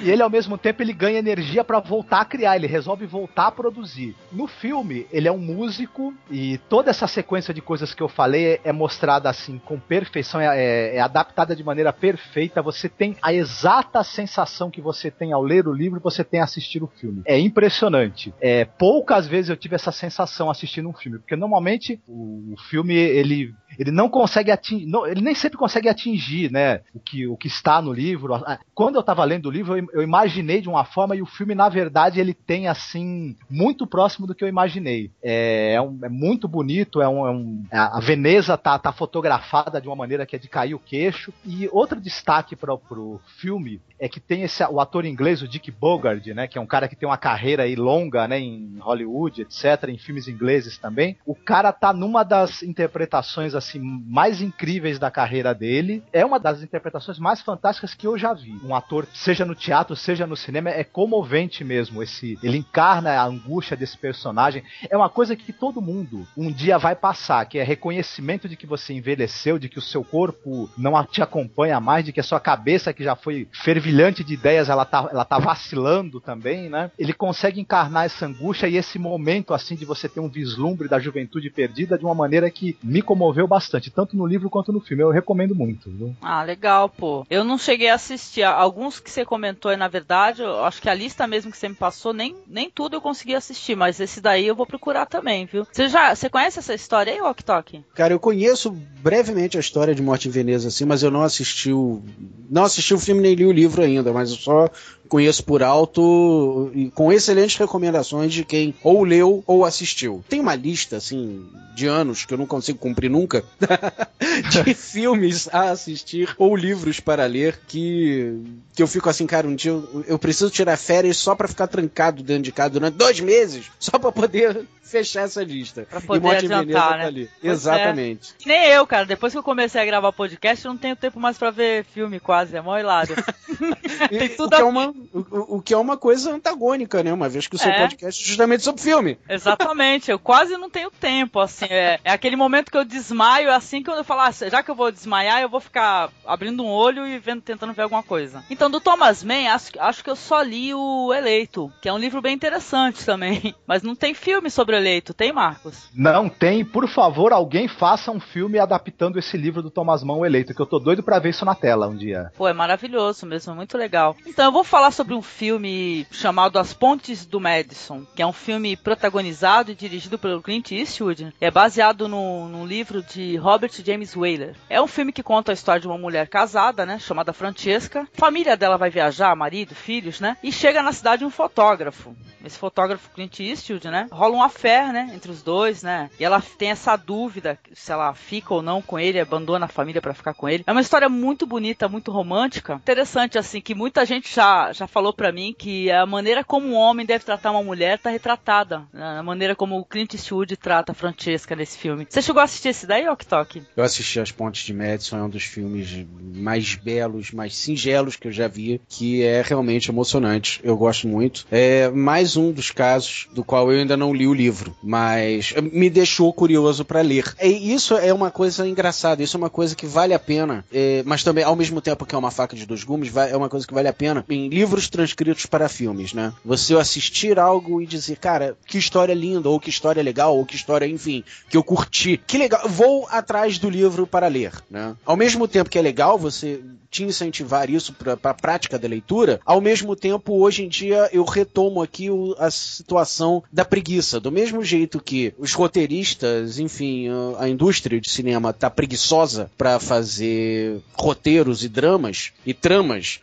E ele, ao mesmo tempo, ele ganha energia pra voltar a criar, ele resolve voltar a produzir. No filme, ele é um músico e toda essa sequência de coisas que eu falei é mostrada assim, com perfeição, é adaptada de maneira perfeita. Você tem a exata sensação que você tem ao ler o livro, você tem ao assistir o filme. É impressionante. Poucas vezes eu tive essa sensação assistindo um filme, porque normalmente o filme, ele não consegue atingir, ele nem sempre consegue atingir, né, o que está no livro. Quando eu estava lendo o livro, eu imaginei de uma forma, e o filme, na verdade, ele tem, assim, muito próximo do que eu imaginei. É muito bonito, a Veneza tá fotografada de uma maneira que é de cair o queixo. E outro destaque pro filme é que tem o ator inglês, o Dick Bogard, né, que é um cara que tem uma carreira aí longa, né, em Hollywood, etc., em filmes ingleses também. O cara tá numa das interpretações, assim, mais incríveis da carreira dele. É uma das interpretações mais fantásticas que eu já vi. Um ator, seja no teatro, seja no cinema, é comovente mesmo. Ele encarna a angústia desse personagem. É uma coisa que todo mundo um dia vai passar, que é reconhecimento de que você envelheceu, de que o seu corpo não te acompanha mais, de que a sua cabeça, que já foi fervilhante de ideias, ela tá vacilando também, né? Ele consegue encarnar essa angústia e esse momento, assim, de você ter um vislumbre da juventude perdida de uma maneira que me comoveu bastante, tanto no livro quanto no filme. Eu recomendo muito, viu?
Ah, legal, pô. Eu não cheguei a assistir. Alguns que você comentou aí, na verdade, eu acho que a lista mesmo que você me passou, nem tudo eu consegui assistir, mas esse daí eu vou procurar também, viu? Você conhece essa história aí, Ok Tok?
Cara, eu conheço brevemente a história de Morte em Veneza, assim, mas eu não assisti o filme nem li o livro ainda, mas eu só conheço por alto e com excelentes recomendações de quem ou leu ou assistiu. Tem uma lista, assim, de anos que eu não consigo cumprir nunca de filmes a assistir ou livros para ler que eu fico assim, cara, um dia eu preciso tirar férias só pra ficar trancado dentro de casa durante 2 meses, só pra poder fechar essa lista.
Pra poder adiantar, né?
Tá ali. Exatamente.
É. Nem eu, cara. Depois que eu comecei a gravar podcast, eu não tenho tempo mais pra ver filme quase. É mó hilário. Tem tudo
o que é uma coisa antagônica, né? Uma vez que o seu podcast é justamente sobre filme.
Exatamente. Eu quase não tenho tempo, assim. É aquele momento que eu desmaio, assim, que eu falo, já que eu vou desmaiar, eu vou ficar abrindo um olho e tentando ver alguma coisa. Então, do Thomas Mann, acho que eu só li o Eleito, que é um livro bem interessante também. Mas não tem filme sobre o Eleito, tem, Marcos?
Não tem. Por favor, alguém faça um filme adaptando esse livro do Thomas Mann, O Eleito, que eu tô doido pra ver isso na tela um dia.
Pô, é maravilhoso mesmo, muito legal. Então, eu vou falar sobre um filme chamado As Pontes do Madison, que é um filme protagonizado e dirigido pelo Clint Eastwood. É baseado num livro de Robert James Wheeler. É um filme que conta a história de uma mulher casada, né, chamada Francesca. A família dela vai viajar, marido, filhos, né, e chega na cidade um fotógrafo, esse fotógrafo Clint Eastwood, né? Rola um affair, né? Entre os dois, né? E ela tem essa dúvida se ela fica ou não com ele, abandona a família pra ficar com ele. É uma história muito bonita, muito romântica. Interessante, assim, que muita gente já falou pra mim que a maneira como um homem deve tratar uma mulher tá retratada, né? A maneira como o Clint Eastwood trata a Francesca nesse filme. Você chegou a assistir esse daí, Ok Tok?
Eu assisti As Pontes de Madison, é um dos filmes mais belos, mais singelos que eu já vi, que é realmente emocionante. Eu gosto muito. É mais um dos casos do qual eu ainda não li o livro, mas me deixou curioso para ler. E isso é uma coisa engraçada, isso é uma coisa que vale a pena, mas também, ao mesmo tempo que é uma faca de dois gumes, é uma coisa que vale a pena em livros transcritos para filmes, né? Você assistir algo e dizer, cara, que história linda, ou que história legal, ou que história, enfim, que eu curti. Que legal, vou atrás do livro para ler, né? Ao mesmo tempo que é legal você te incentivar isso para a prática da leitura, ao mesmo tempo, hoje em dia, eu retomo aqui a situação da preguiça. Do mesmo jeito que os roteiristas, enfim, a indústria de cinema tá preguiçosa para fazer roteiros e dramas e tramas,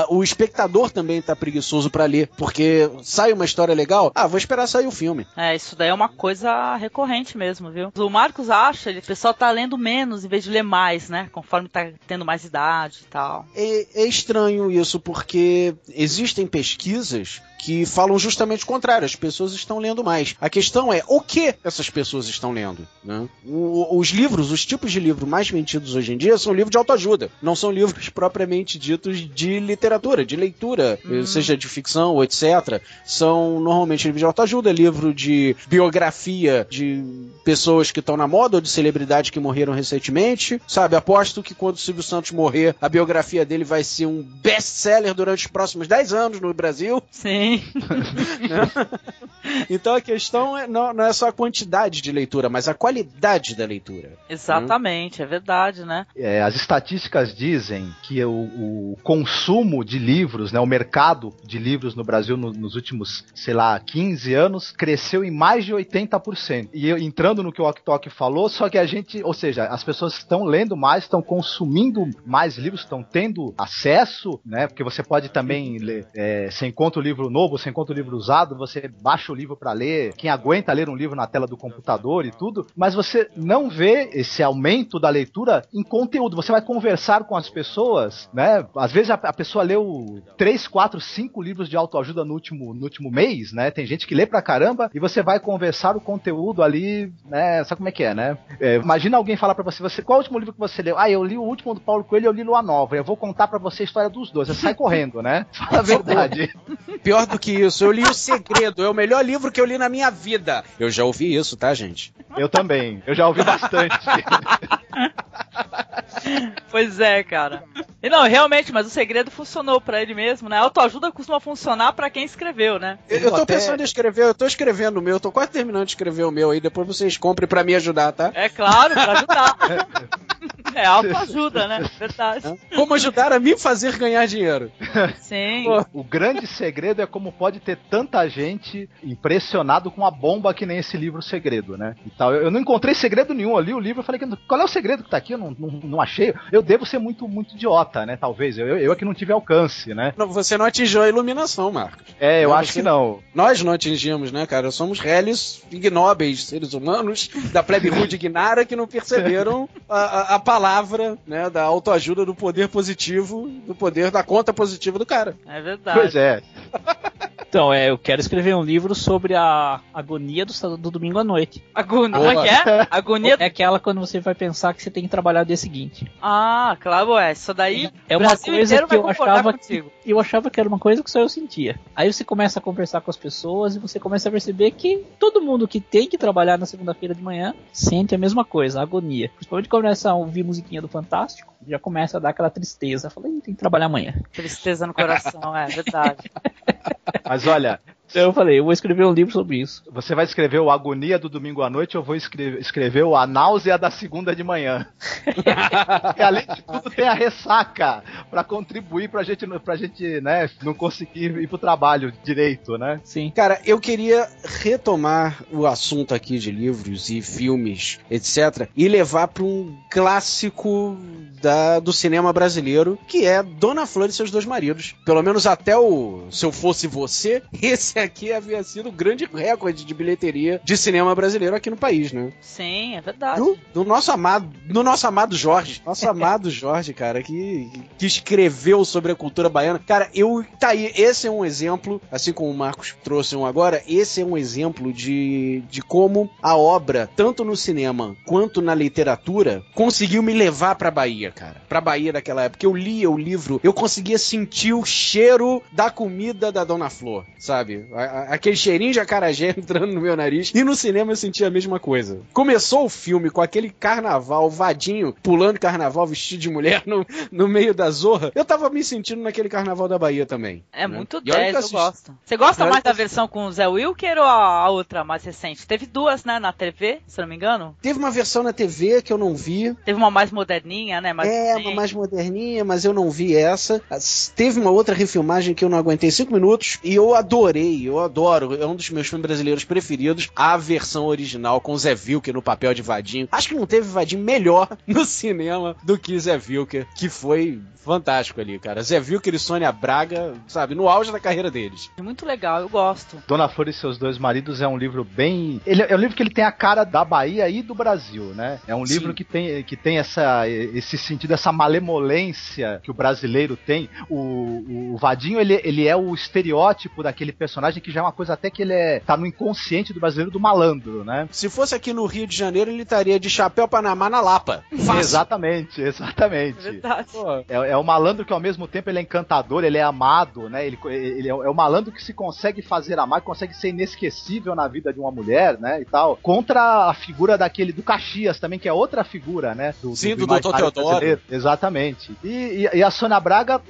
o espectador também tá preguiçoso para ler, porque sai uma história legal, vou esperar sair o filme.
Isso daí é uma coisa recorrente mesmo, viu? O Marcos acha, o pessoal tá lendo menos em vez de ler mais, né? Conforme tá tendo mais idade e tal.
É estranho isso, porque existem pesquisas que falam justamente o contrário, as pessoas estão lendo mais. A questão é, o que essas pessoas estão lendo, né? Os livros, os tipos de livro mais vendidos hoje em dia são livros de autoajuda, não são livros propriamente ditos de literatura, de leitura, seja de ficção ou etc. São normalmente livros de autoajuda, livro de biografia de pessoas que estão na moda ou de celebridades que morreram recentemente, sabe? Aposto que quando o Silvio Santos morrer, a biografia dele vai ser um best-seller durante os próximos 10 anos no Brasil.
Sim.
Então a questão não é só a quantidade de leitura, mas a qualidade da leitura.
Exatamente, é verdade, né?
As estatísticas dizem que o consumo de livros, né, o mercado de livros no Brasil nos últimos, 15 anos, cresceu em mais de 80%. E entrando no que o Ok Tok falou, só que ou seja, as pessoas estão lendo mais, estão consumindo mais livros, estão tendo acesso, né? Porque você pode também ler, você encontra o livro novo, você encontra o livro usado, você baixa o livro para ler, quem aguenta ler um livro na tela do computador e tudo, mas você não vê esse aumento da leitura em conteúdo. Você vai conversar com as pessoas, né? Às vezes a pessoa leu 3, 4, 5 livros de autoajuda no último mês, né? Tem gente que lê pra caramba e você vai conversar o conteúdo ali, né? Sabe como é que é, né? Imagina alguém falar pra você, qual é o último livro que você leu? Eu li o último do Paulo Coelho, eu li Lua Nova, eu vou contar pra você a história dos dois. Você sai correndo, né? Fala a verdade.
Pior do que isso, eu li O Segredo, é o melhor livro que eu li na minha vida. Eu já ouvi isso, tá, gente?
Eu também, eu já ouvi bastante.
Pois é, cara. E não, realmente, mas O Segredo funcionou pra ele mesmo, né? A autoajuda costuma funcionar pra quem escreveu, né?
Eu tô pensando em escrever, eu tô escrevendo o meu, eu tô quase terminando de escrever o meu aí, depois vocês comprem pra me ajudar, tá?
É claro, pra ajudar. É autoajuda, né? Verdade.
Como ajudar a me fazer ganhar dinheiro.
Sim.
O grande segredo é como pode ter tanta gente impressionado com a bomba que nem esse livro Segredo, né? E tal. Eu não encontrei segredo nenhum ali, o livro, eu falei, qual é o segredo que tá aqui? Eu não achei. Eu devo ser muito, muito idiota, né? Talvez. Eu é que não tive alcance, né?
Você não atingiu a iluminação, Marcos.
Eu acho que não.
Nós não atingimos, né, cara? Somos réis ignóbeis, seres humanos da plebe rude ignara que não perceberam a palavra, né, da autoajuda, do poder positivo, do poder da conta positiva do cara.
É verdade.
Pois é.
Então, eu quero escrever um livro sobre a agonia do domingo à noite.
Agonia? Como é que é? Agonia?
É aquela quando você vai pensar que você tem que trabalhar o dia seguinte.
Ah, claro, isso daí
é uma coisa que eu achava que era uma coisa que só eu sentia. Aí você começa a conversar com as pessoas e você começa a perceber que todo mundo que tem que trabalhar na segunda-feira de manhã sente a mesma coisa, a agonia. Principalmente quando começa a ouvir musiquinha do Fantástico, já começa a dar aquela tristeza. Eu falei, tem que trabalhar amanhã.
Tristeza no coração, é verdade.
Mas olha...
Então eu falei, eu vou escrever um livro sobre isso.
Você vai escrever o Agonia do domingo à noite, eu vou escrever o A Náusea da segunda de manhã. E além de tudo tem a ressaca. pra contribuir pra gente, né, não conseguir ir pro trabalho direito, né?
Sim.
Cara, eu queria retomar o assunto aqui de livros e filmes, etc., e levar para um clássico do cinema brasileiro, que é Dona Flor e Seus Dois Maridos. Pelo menos até o Se Eu Fosse Você, esse aqui havia sido o grande recorde de bilheteria de cinema brasileiro aqui no país, né?
Sim, é verdade.
Do nosso amado Jorge. Nosso amado Jorge, cara, que escreveu sobre a cultura baiana. Cara, tá aí, esse é um exemplo, assim como o Marcos trouxe um agora, esse é um exemplo de como a obra, tanto no cinema quanto na literatura, conseguiu me levar pra Bahia, cara. Pra Bahia daquela época. Eu lia o livro, eu conseguia sentir o cheiro da comida da Dona Flor, sabe? Aquele cheirinho de acarajé entrando no meu nariz. E no cinema eu sentia a mesma coisa. Começou o filme com aquele carnaval, o Vadinho pulando carnaval vestido de mulher no meio da zorra. Eu tava me sentindo naquele carnaval da Bahia também.
É
né?
muito
E olha
10,
que
eu gosto. Você gosta
olha
mais
que
da versão com o Zé Wilker ou a outra mais recente? Teve duas, né, na TV, se eu não me engano.
Teve uma versão na TV que eu não vi.
Teve uma mais moderninha, né?
Uma mais moderninha, mas eu não vi essa. Teve uma outra refilmagem que eu não aguentei 5 minutos e eu adoro. É um dos meus filmes brasileiros preferidos, a versão original com o Zé Wilker no papel de Vadinho. Acho que não teve Vadinho melhor no cinema do que Zé Wilker, que foi fantástico ali, cara. Zé Wilker e Sônia Braga, sabe, no auge da carreira deles.
É muito legal, eu gosto.
Dona Flor e Seus Dois Maridos é um livro bem... É um livro que ele tem a cara da Bahia e do Brasil, né? É um livro que tem esse sentido, essa malemolência que o brasileiro tem. O Vadinho, ele é o estereótipo daquele personagem que já é uma coisa até que tá no inconsciente do brasileiro, do malandro, né?
Se fosse aqui no Rio de Janeiro, ele estaria de chapéu Panamá na Lapa. Fácil.
Exatamente.
Verdade.
Pô, é o malandro que ao mesmo tempo ele é encantador, ele é amado, né? Ele é o malandro que se consegue fazer amar, consegue ser inesquecível na vida de uma mulher, né? E tal. Contra a figura do Caxias também, que é outra figura, né? Do
Dr. Teodoro.
Exatamente. E a Sônia Braga,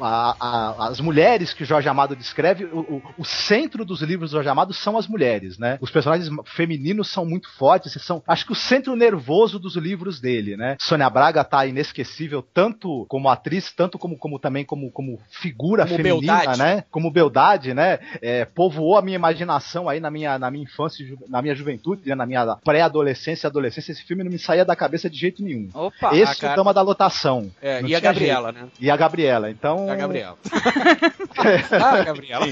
as mulheres que o Jorge Amado descreve, o centro dos livros do Jorge Amado são as mulheres, né? Os personagens femininos são muito fortes, acho que o centro nervoso dos livros dele, né? Sônia Braga tá inesquecível tanto como atriz, tanto também como figura como feminina, beldade. Né? Como beldade, né? Povoou a minha imaginação aí na minha infância, na minha juventude, né? Na minha pré-adolescência e adolescência. Esse filme não me saía da cabeça de jeito nenhum.
Opa!
Esse é o Dama da Lotação.
E a Gabriela, jeito. Né?
E a Gabriela, então...
A Gabriela. A Gabriela.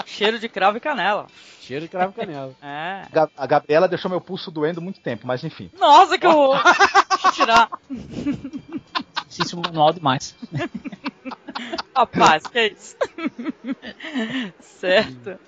Cheiro de cravo e canela.
Cheiro de cravo e canela.
É.
A Gabriela deixou meu pulso doendo muito tempo, mas enfim.
Nossa, que horror! Deixa eu tirar.
Existe um manual demais.
Rapaz, que é isso? Certo.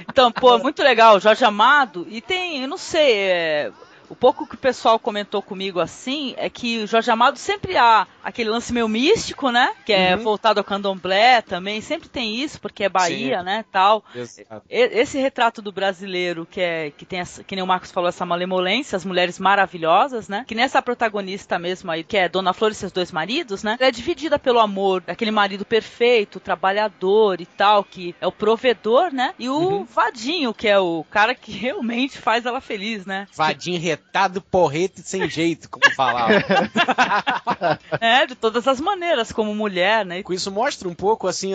Então, pô, muito legal, Jorge Amado. E tem, eu não sei, o pouco que o pessoal comentou comigo assim é que o Jorge Amado sempre há aquele lance meio místico, né? Que é voltado ao candomblé também. Sempre tem isso, porque é Bahia, sim, né? Tal. Exato. Esse retrato do brasileiro que tem essa, que nem o Marcos falou, essa malemolência, as mulheres maravilhosas, né? Que nessa protagonista mesmo aí, que é Dona Flor e Seus Dois Maridos, né? Ela é dividida pelo amor daquele marido perfeito, trabalhador e tal, que é o provedor, né? E o Vadinho, que é o cara que realmente faz ela feliz, né?
Vadinho retado, porrete sem jeito, como falava.
De todas as maneiras, como mulher, né?
Isso mostra um pouco, assim,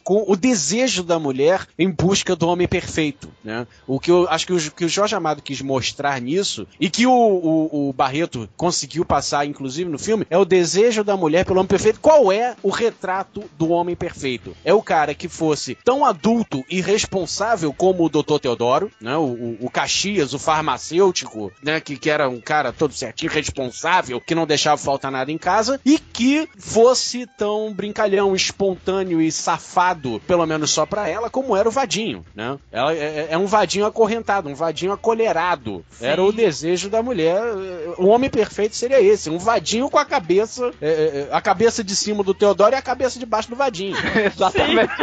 com o desejo da mulher em busca do homem perfeito, né? O que eu acho que o Jorge Amado quis mostrar nisso, e que o Barreto conseguiu passar, inclusive, no filme, é o desejo da mulher pelo homem perfeito. Qual é o retrato do homem perfeito? É o cara que fosse tão adulto e responsável como o Dr. Teodoro, né? O Caxias, o farmacêutico, né? Que era um cara todo certinho, responsável, que não deixava faltar nada em casa, e que fosse tão brincalhão, espontâneo e safado, pelo menos só pra ela, como era o Vadinho, né? Ela é um Vadinho acorrentado, um Vadinho acolherado. Sim. Era o desejo da mulher. O homem perfeito seria esse, um Vadinho com a cabeça de cima do Teodoro e a cabeça de baixo do Vadinho.
Exatamente.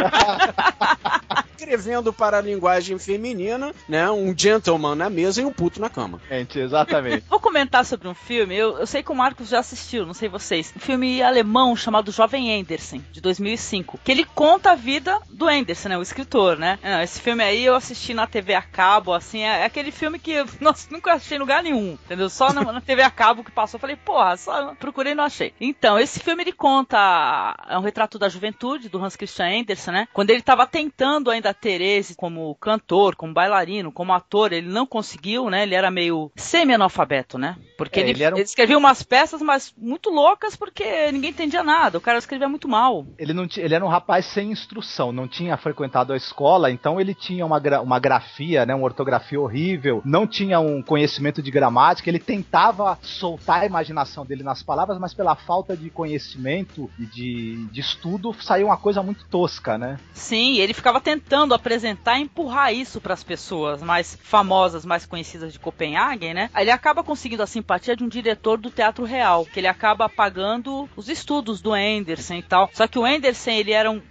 escrevendo para a linguagem feminina, né? Um gentleman na mesa e um puto na cama.
Exatamente.
Vou comentar sobre um filme, eu sei que o Marcos já assistiu, não sei vocês. Um filme alemão chamado Jovem Andersen, de 2005, que ele conta a vida do Andersen, né? O escritor, né? Esse filme aí eu assisti na TV a cabo, assim, é aquele filme que eu nunca achei em lugar nenhum, entendeu? Só na TV a cabo que passou, eu falei, porra, só procurei e não achei. Então, esse filme ele conta, é um retrato da juventude do Hans Christian Andersen, né? Quando ele tava tentando ainda ter êxito como cantor, como bailarino, como ator, ele não conseguiu, né? Ele era meio semi-analfabeto, né? Porque ele escrevia umas peças, mas muito loucas, porque ninguém entendia nada, o cara escrevia muito mal.
Ele era um rapaz sem instrução, não tinha frequentado a escola, então ele tinha uma grafia, né, uma ortografia horrível, não tinha um conhecimento de gramática, ele tentava soltar a imaginação dele nas palavras, mas pela falta de conhecimento e de estudo, saiu uma coisa muito tosca, né?
Sim, ele ficava tentando apresentar e empurrar isso para as pessoas mais famosas, mais conhecidas de Copenhague, né? Ele acaba conseguindo a simpatia de um diretor do Teatro Real, que ele acaba pagando os estudos do Andersen e tal. Só que o Andersen,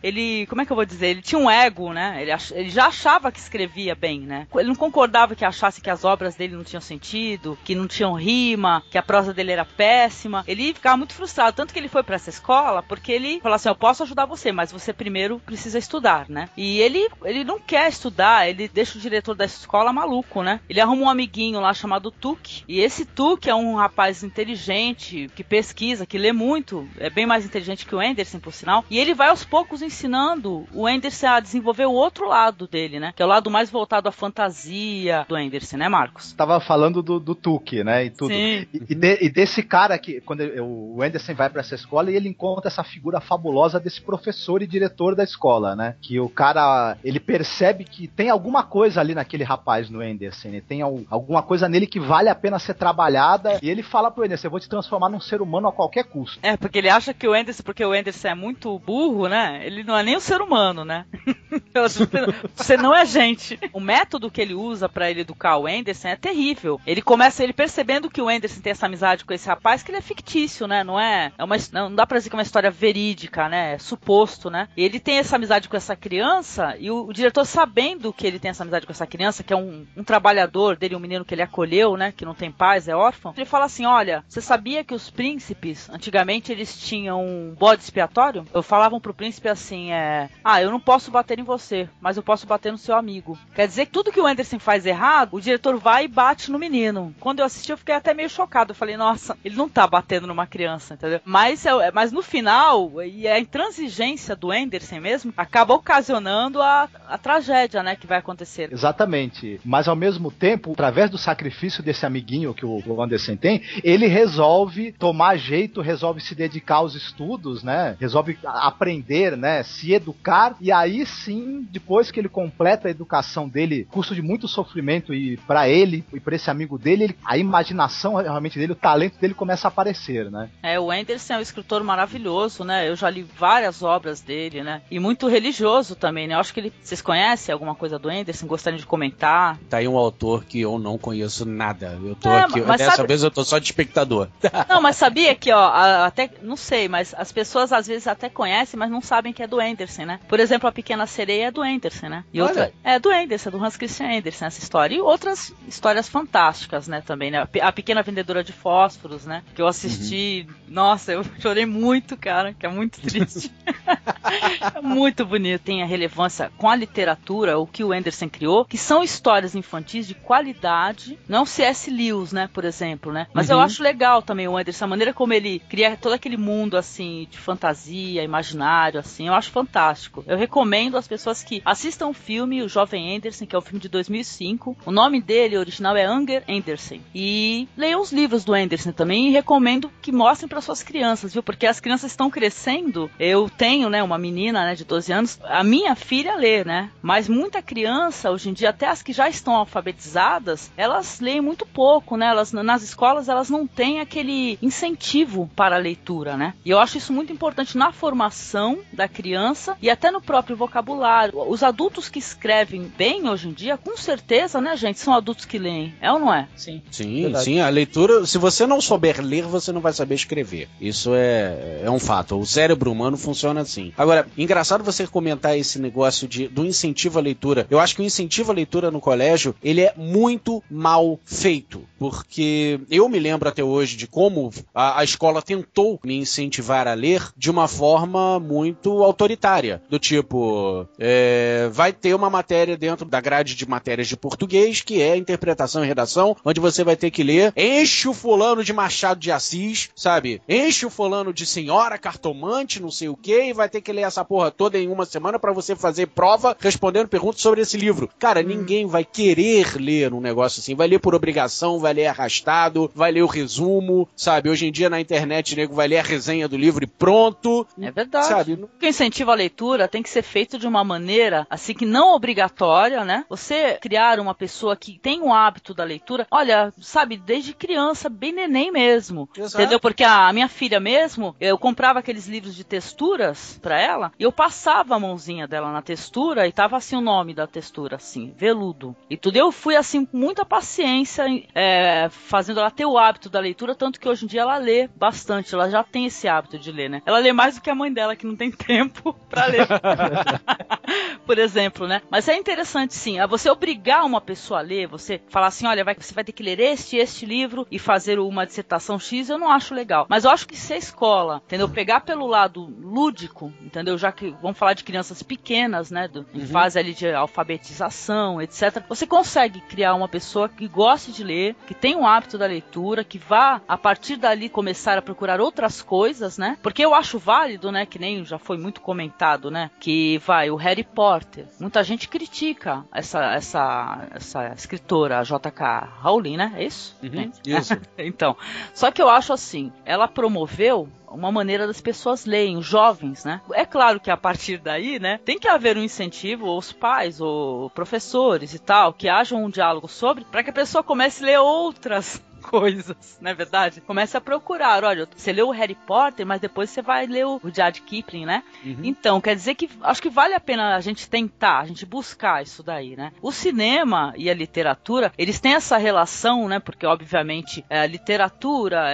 ele como é que eu vou dizer? Ele tinha um ego, né? Ele já achava que escrevia bem, né? Ele não concordava que achasse que as obras dele não tinham sentido, que não tinham rima, que a prosa dele era péssima. Ele ficava muito frustrado, tanto que ele foi para essa escola, porque ele falou assim, eu posso ajudar você, mas você primeiro precisa estudar, né? E ele não quer estudar, ele deixa o diretor da escola maluco, né? Ele arruma um amiguinho lá chamado Tuck, e esse Tuck é um rapaz inteligente, que pesquisa, que lê muito, é bem mais inteligente que o Andersen, por sinal, e ele vai aos poucos ensinando o Andersen a desenvolver o outro lado dele, né? Que é o lado mais voltado à fantasia do Andersen, né, Marcos?
Tava falando do Tuck, né? E tudo.
Sim.
E desse cara que, quando o Andersen vai para essa escola e ele encontra essa figura fabulosa desse professor e diretor da escola, né? Que o cara, ele percebe que tem alguma coisa ali naquele rapaz no Andersen, né? Tem alguma coisa nele que vale a pena ser trabalhada, e ele fala pro Andersen, eu vou te transformar num ser humano a qualquer custo.
É, porque ele acha que porque o Andersen é muito burro, né? Ele não é nem um ser humano, né? Você não é gente. O método que ele usa pra ele educar o Andersen é terrível. Ele percebendo que o Andersen tem essa amizade com esse rapaz, que ele é fictício, né? Não dá pra dizer que é uma história verídica, né? É suposto, né? E ele tem essa amizade com essa criança, e o diretor, sabendo que ele tem essa amizade com essa criança, que é um trabalhador dele, um menino que ele acolheu, né? Que não tem pais, é órfão. Ele fala assim, olha, você sabia que os príncipes, antigamente, eles tinham um bode expiatório? Falavam pro príncipe assim, eu não posso bater em você, mas eu posso bater no seu amigo. Quer dizer que tudo que o Andersen faz errado, o diretor vai e bate no menino. Quando eu assisti, eu fiquei até meio chocado. Eu falei, nossa, ele não tá batendo numa criança, entendeu? Mas no final, e a intransigência do Andersen mesmo, acaba ocasionando a tragédia, né, que vai acontecer.
Exatamente. Mas ao mesmo tempo, através do sacrifício desse amiguinho que o Andersen tem, ele resolve tomar jeito, resolve se dedicar aos estudos, né? Resolve aprender, né? Se educar, e aí sim, depois que ele completa a educação dele, custo de muito sofrimento, e para ele e para esse amigo dele, a imaginação realmente dele, o talento dele começa a aparecer, né?
O Andersen é um escritor maravilhoso, né? Eu já li várias obras dele, né? E muito religioso também, né? Eu acho que vocês conhecem alguma coisa do Andersen? Gostariam de comentar?
Tá aí um autor que eu não conheço nada. Eu tô aqui, dessa vez eu tô só de espectador.
Não, mas sabia que, até, não sei, mas as pessoas às vezes até conhecem, mas não sabem que é do Andersen, né? Por exemplo, A Pequena Sereia é do Andersen, né? E outra é do Andersen, do Hans Christian Andersen, essa história. E outras histórias fantásticas, né, também, né? A Pequena Vendedora de Fósforos, né? Que eu assisti, nossa, eu chorei muito, cara, que é muito triste. É muito bonito. Tem a relevância com a literatura, o que o Andersen criou, que são histórias infantis de qualidade, não C.S. Lewis, né, por exemplo, né? Mas eu acho legal também o Andersen, a maneira como ele cria todo aquele mundo, assim, de fantasia, imaginário, assim, eu acho fantástico. Eu recomendo às pessoas que assistam o filme O Jovem Andersen, que é um filme de 2005. O nome dele original é Anger Andersen. E leiam os livros do Andersen também, e recomendo que mostrem para suas crianças, viu? Porque as crianças estão crescendo. Eu tenho, né, uma menina, né, de 12 anos. A minha filha lê, né? Mas muita criança, hoje em dia, até as que já estão alfabetizadas, elas leem muito pouco, né? Nas escolas, elas não têm aquele incentivo para a leitura, né? E eu acho isso muito importante na formação da criança e até no próprio vocabulário. Os adultos que escrevem bem hoje em dia, com certeza, né, gente, são adultos que leem. É ou não é?
Sim.
Sim, a leitura, se você não souber ler, você não vai saber escrever. Isso é um fato. O cérebro humano funciona assim. Agora, engraçado você comentar esse negócio do incentivo à leitura. Eu acho que o incentivo à leitura no colégio, ele é muito mal feito, porque eu me lembro até hoje de como a escola tentou me incentivar a ler de uma forma muito autoritária, do tipo, vai ter uma matéria dentro da grade de matérias de português, que é interpretação e redação, onde você vai ter que ler, enche o fulano de Machado de Assis, sabe? Enche o fulano de senhora cartomante, não sei o que, e vai ter que ler essa porra toda em uma semana pra você fazer prova respondendo perguntas sobre esse livro. Cara, ninguém vai querer ler um negócio assim, vai ler por obrigação, vai ler arrastado, vai ler o resumo, sabe? Hoje em dia na internet, o nego vai ler a resenha do livro e pronto.
É verdade.
Sabe?
O incentivo à leitura tem que ser feito de uma maneira, assim, que não obrigatória, né? Você criar uma pessoa que tem o hábito da leitura, olha, sabe, desde criança, bem neném mesmo.
Exato.
Entendeu? Porque a minha filha mesmo, eu comprava aqueles livros de texturas pra ela, e eu passava a mãozinha dela na textura e tava assim o nome da textura, assim, veludo. E tudo. Eu fui, assim, com muita paciência, fazendo ela ter o hábito da leitura, tanto que hoje em dia ela lê bastante, ela já tem esse hábito de ler, né? Ela lê mais do que a mãe dela, que não tem tempo pra ler. Por exemplo, né? Mas é interessante, sim, você obrigar uma pessoa a ler, você falar assim, olha, você vai ter que ler este livro e fazer uma dissertação X, eu não acho legal. Mas eu acho que se a escola, entendeu, pegar pelo lado lúdico, entendeu, já que vamos falar de crianças pequenas, né, em fase ali de alfabetização, etc., você consegue criar uma pessoa que goste de ler, que tenha um hábito da leitura, que vá, a partir dali, começar a procurar outras coisas, né? Porque eu acho válido, né, que nem já foi muito comentado, né, que o Harry Potter, muita gente critica essa escritora, a J.K. Rowling, né? É isso?
Isso.
Então, só que eu acho assim, ela promoveu uma maneira das pessoas lerem, os jovens, né? É claro que a partir daí, né, tem que haver um incentivo, ou os pais, ou professores e tal, que haja um diálogo sobre, para que a pessoa comece a ler outras coisas, não é verdade? Comece a procurar, olha, você leu o Harry Potter, mas depois você vai ler o Rudyard Kipling, né? Então, quer dizer que acho que vale a pena a gente tentar, a gente buscar isso daí, né? O cinema e a literatura, eles têm essa relação, né? Porque, obviamente, a literatura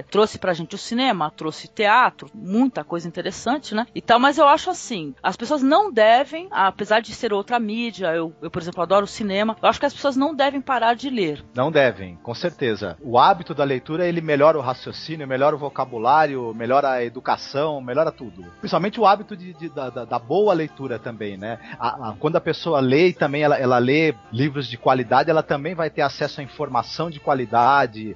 trouxe pra gente o cinema, trouxe teatro, muita coisa interessante, né? E tal, mas eu acho assim, as pessoas não devem, apesar de ser outra mídia, eu por exemplo, adoro o cinema, eu acho que as pessoas não devem parar de ler.
Não devem, com certeza. O hábito da leitura, ele melhora o raciocínio, melhora o vocabulário, melhora a educação, melhora tudo. Principalmente o hábito da boa leitura também, né? Quando a pessoa lê, também ela lê livros de qualidade, ela também vai ter acesso à informação de qualidade,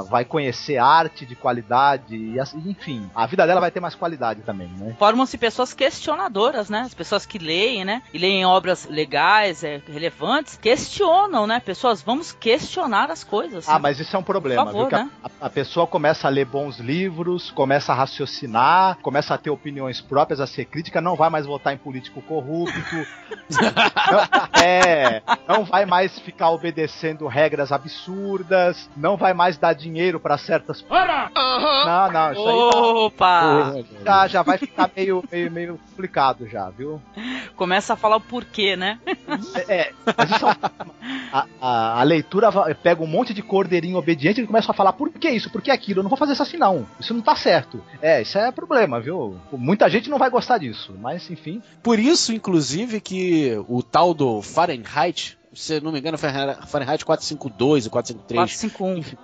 vai conhecer arte de qualidade, enfim, a vida dela vai ter mais qualidade também, né?
Formam-se pessoas questionadoras, né? As pessoas que leem, né? E leem obras legais, relevantes, questionam, né? Pessoas, vamos questionar as coisas. Né?
Mas isso é um problema,
favor,
viu?
Né?
A pessoa começa a ler bons livros, começa a raciocinar, começa a ter opiniões próprias, a ser crítica, não vai mais votar em político corrupto, não vai mais ficar obedecendo regras absurdas, não vai mais dar dinheiro para certas... Não, isso aí
Opa!
Já vai ficar meio complicado já, viu?
Começa a falar o porquê, né?
Mas isso a leitura pega um monte de cordeirinho obediente e começa a falar por que isso, por que aquilo, eu não vou fazer isso assim não, isso não tá certo. Isso é problema, viu? Muita gente não vai gostar disso, mas enfim.
Por isso, inclusive, que o tal do Fahrenheit, se não me engano, Fahrenheit 452 ou 453.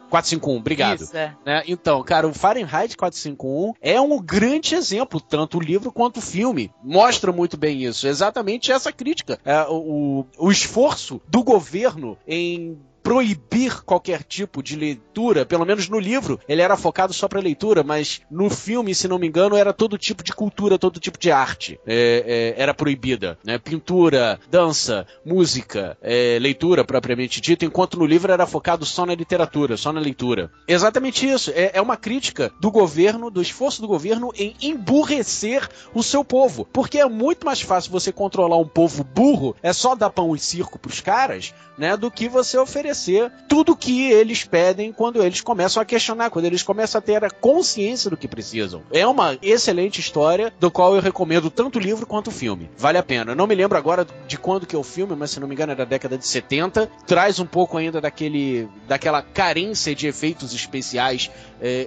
451, obrigado. Isso, né? Então, cara, o Fahrenheit 451 é um grande exemplo, tanto o livro quanto o filme. Mostra muito bem isso. Exatamente essa crítica. O esforço do governo em proibir qualquer tipo de leitura, pelo menos no livro, ele era focado só pra leitura, mas no filme, se não me engano, era todo tipo de cultura, todo tipo de arte era proibida, né? Pintura, dança, música, leitura propriamente dita, enquanto no livro era focado só na literatura, só na leitura. Exatamente isso, é uma crítica do governo, do esforço do governo em emburrecer o seu povo, porque é muito mais fácil você controlar um povo burro, é só dar pão e circo pros caras, né, do que você oferecer oferecer tudo que eles pedem quando eles começam a questionar, quando eles começam a ter a consciência do que precisam. É uma excelente história, do qual eu recomendo tanto o livro quanto o filme. Vale a pena. Eu não me lembro agora de quando que é o filme, mas se não me engano é da década de 70. Traz um pouco ainda daquela carência de efeitos especiais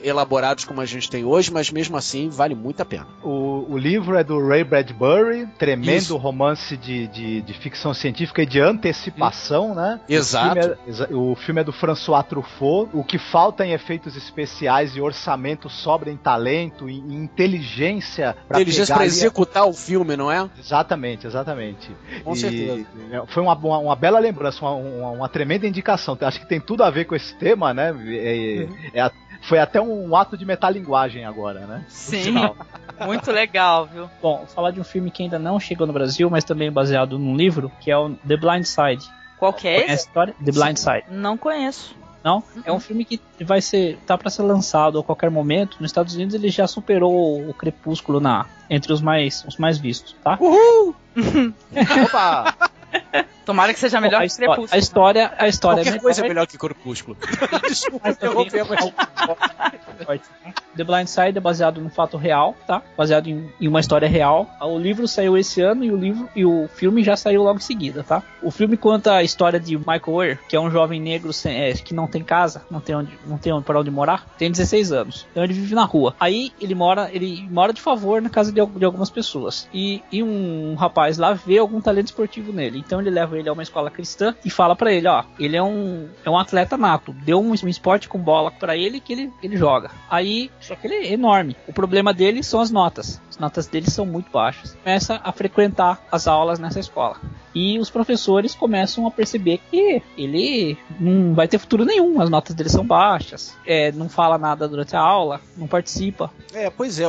elaborados como a gente tem hoje, mas mesmo assim vale muito a pena.
O livro é do Ray Bradbury, tremendo
Isso.
romance de ficção científica e de antecipação, né?
Exato.
O filme é do François Truffaut. O que falta em efeitos especiais e orçamento sobra em talento e em inteligência para
executar o filme, não é?
Exatamente.
Com certeza.
Foi uma bela lembrança, uma tremenda indicação. Acho que tem tudo a ver com esse tema, né? Foi até um ato de metalinguagem agora, né?
Sim, muito legal, viu?
Bom, falar de um filme que ainda não chegou no Brasil, mas também baseado num livro, que é o The Blind Side.
Qual que é
Conhece a
esse?
história? The Blind Side.
Não conheço.
Não? É um filme que tá para ser lançado a qualquer momento. Nos Estados Unidos ele já superou o Crepúsculo entre os mais vistos, tá?
Uhul!
Opa!
Tomara que seja melhor que Crepúsculo.
A história
Qualquer coisa é melhor que Crepúsculo. Desculpa interromper, mas...
The Blind Side é baseado num fato real, tá? Baseado em uma história real. O livro saiu esse ano e o filme já saiu logo em seguida, tá? O filme conta a história de Michael Weir, que é um jovem negro que não tem casa, não tem para onde morar, tem 16 anos. Então ele vive na rua. Aí ele mora de favor na casa de algumas pessoas. E um rapaz lá vê algum talento esportivo nele. Então ele leva ele a uma escola cristã e fala pra ele, ó, ele é um atleta nato, deu um esporte com bola pra ele que ele joga. Aí, só que ele é enorme. O problema dele são as notas. As notas dele são muito baixas. Começa a frequentar as aulas nessa escola. E os professores começam a perceber que ele não vai ter futuro nenhum, as notas dele são baixas, não fala nada durante a aula, não participa.
Pois é,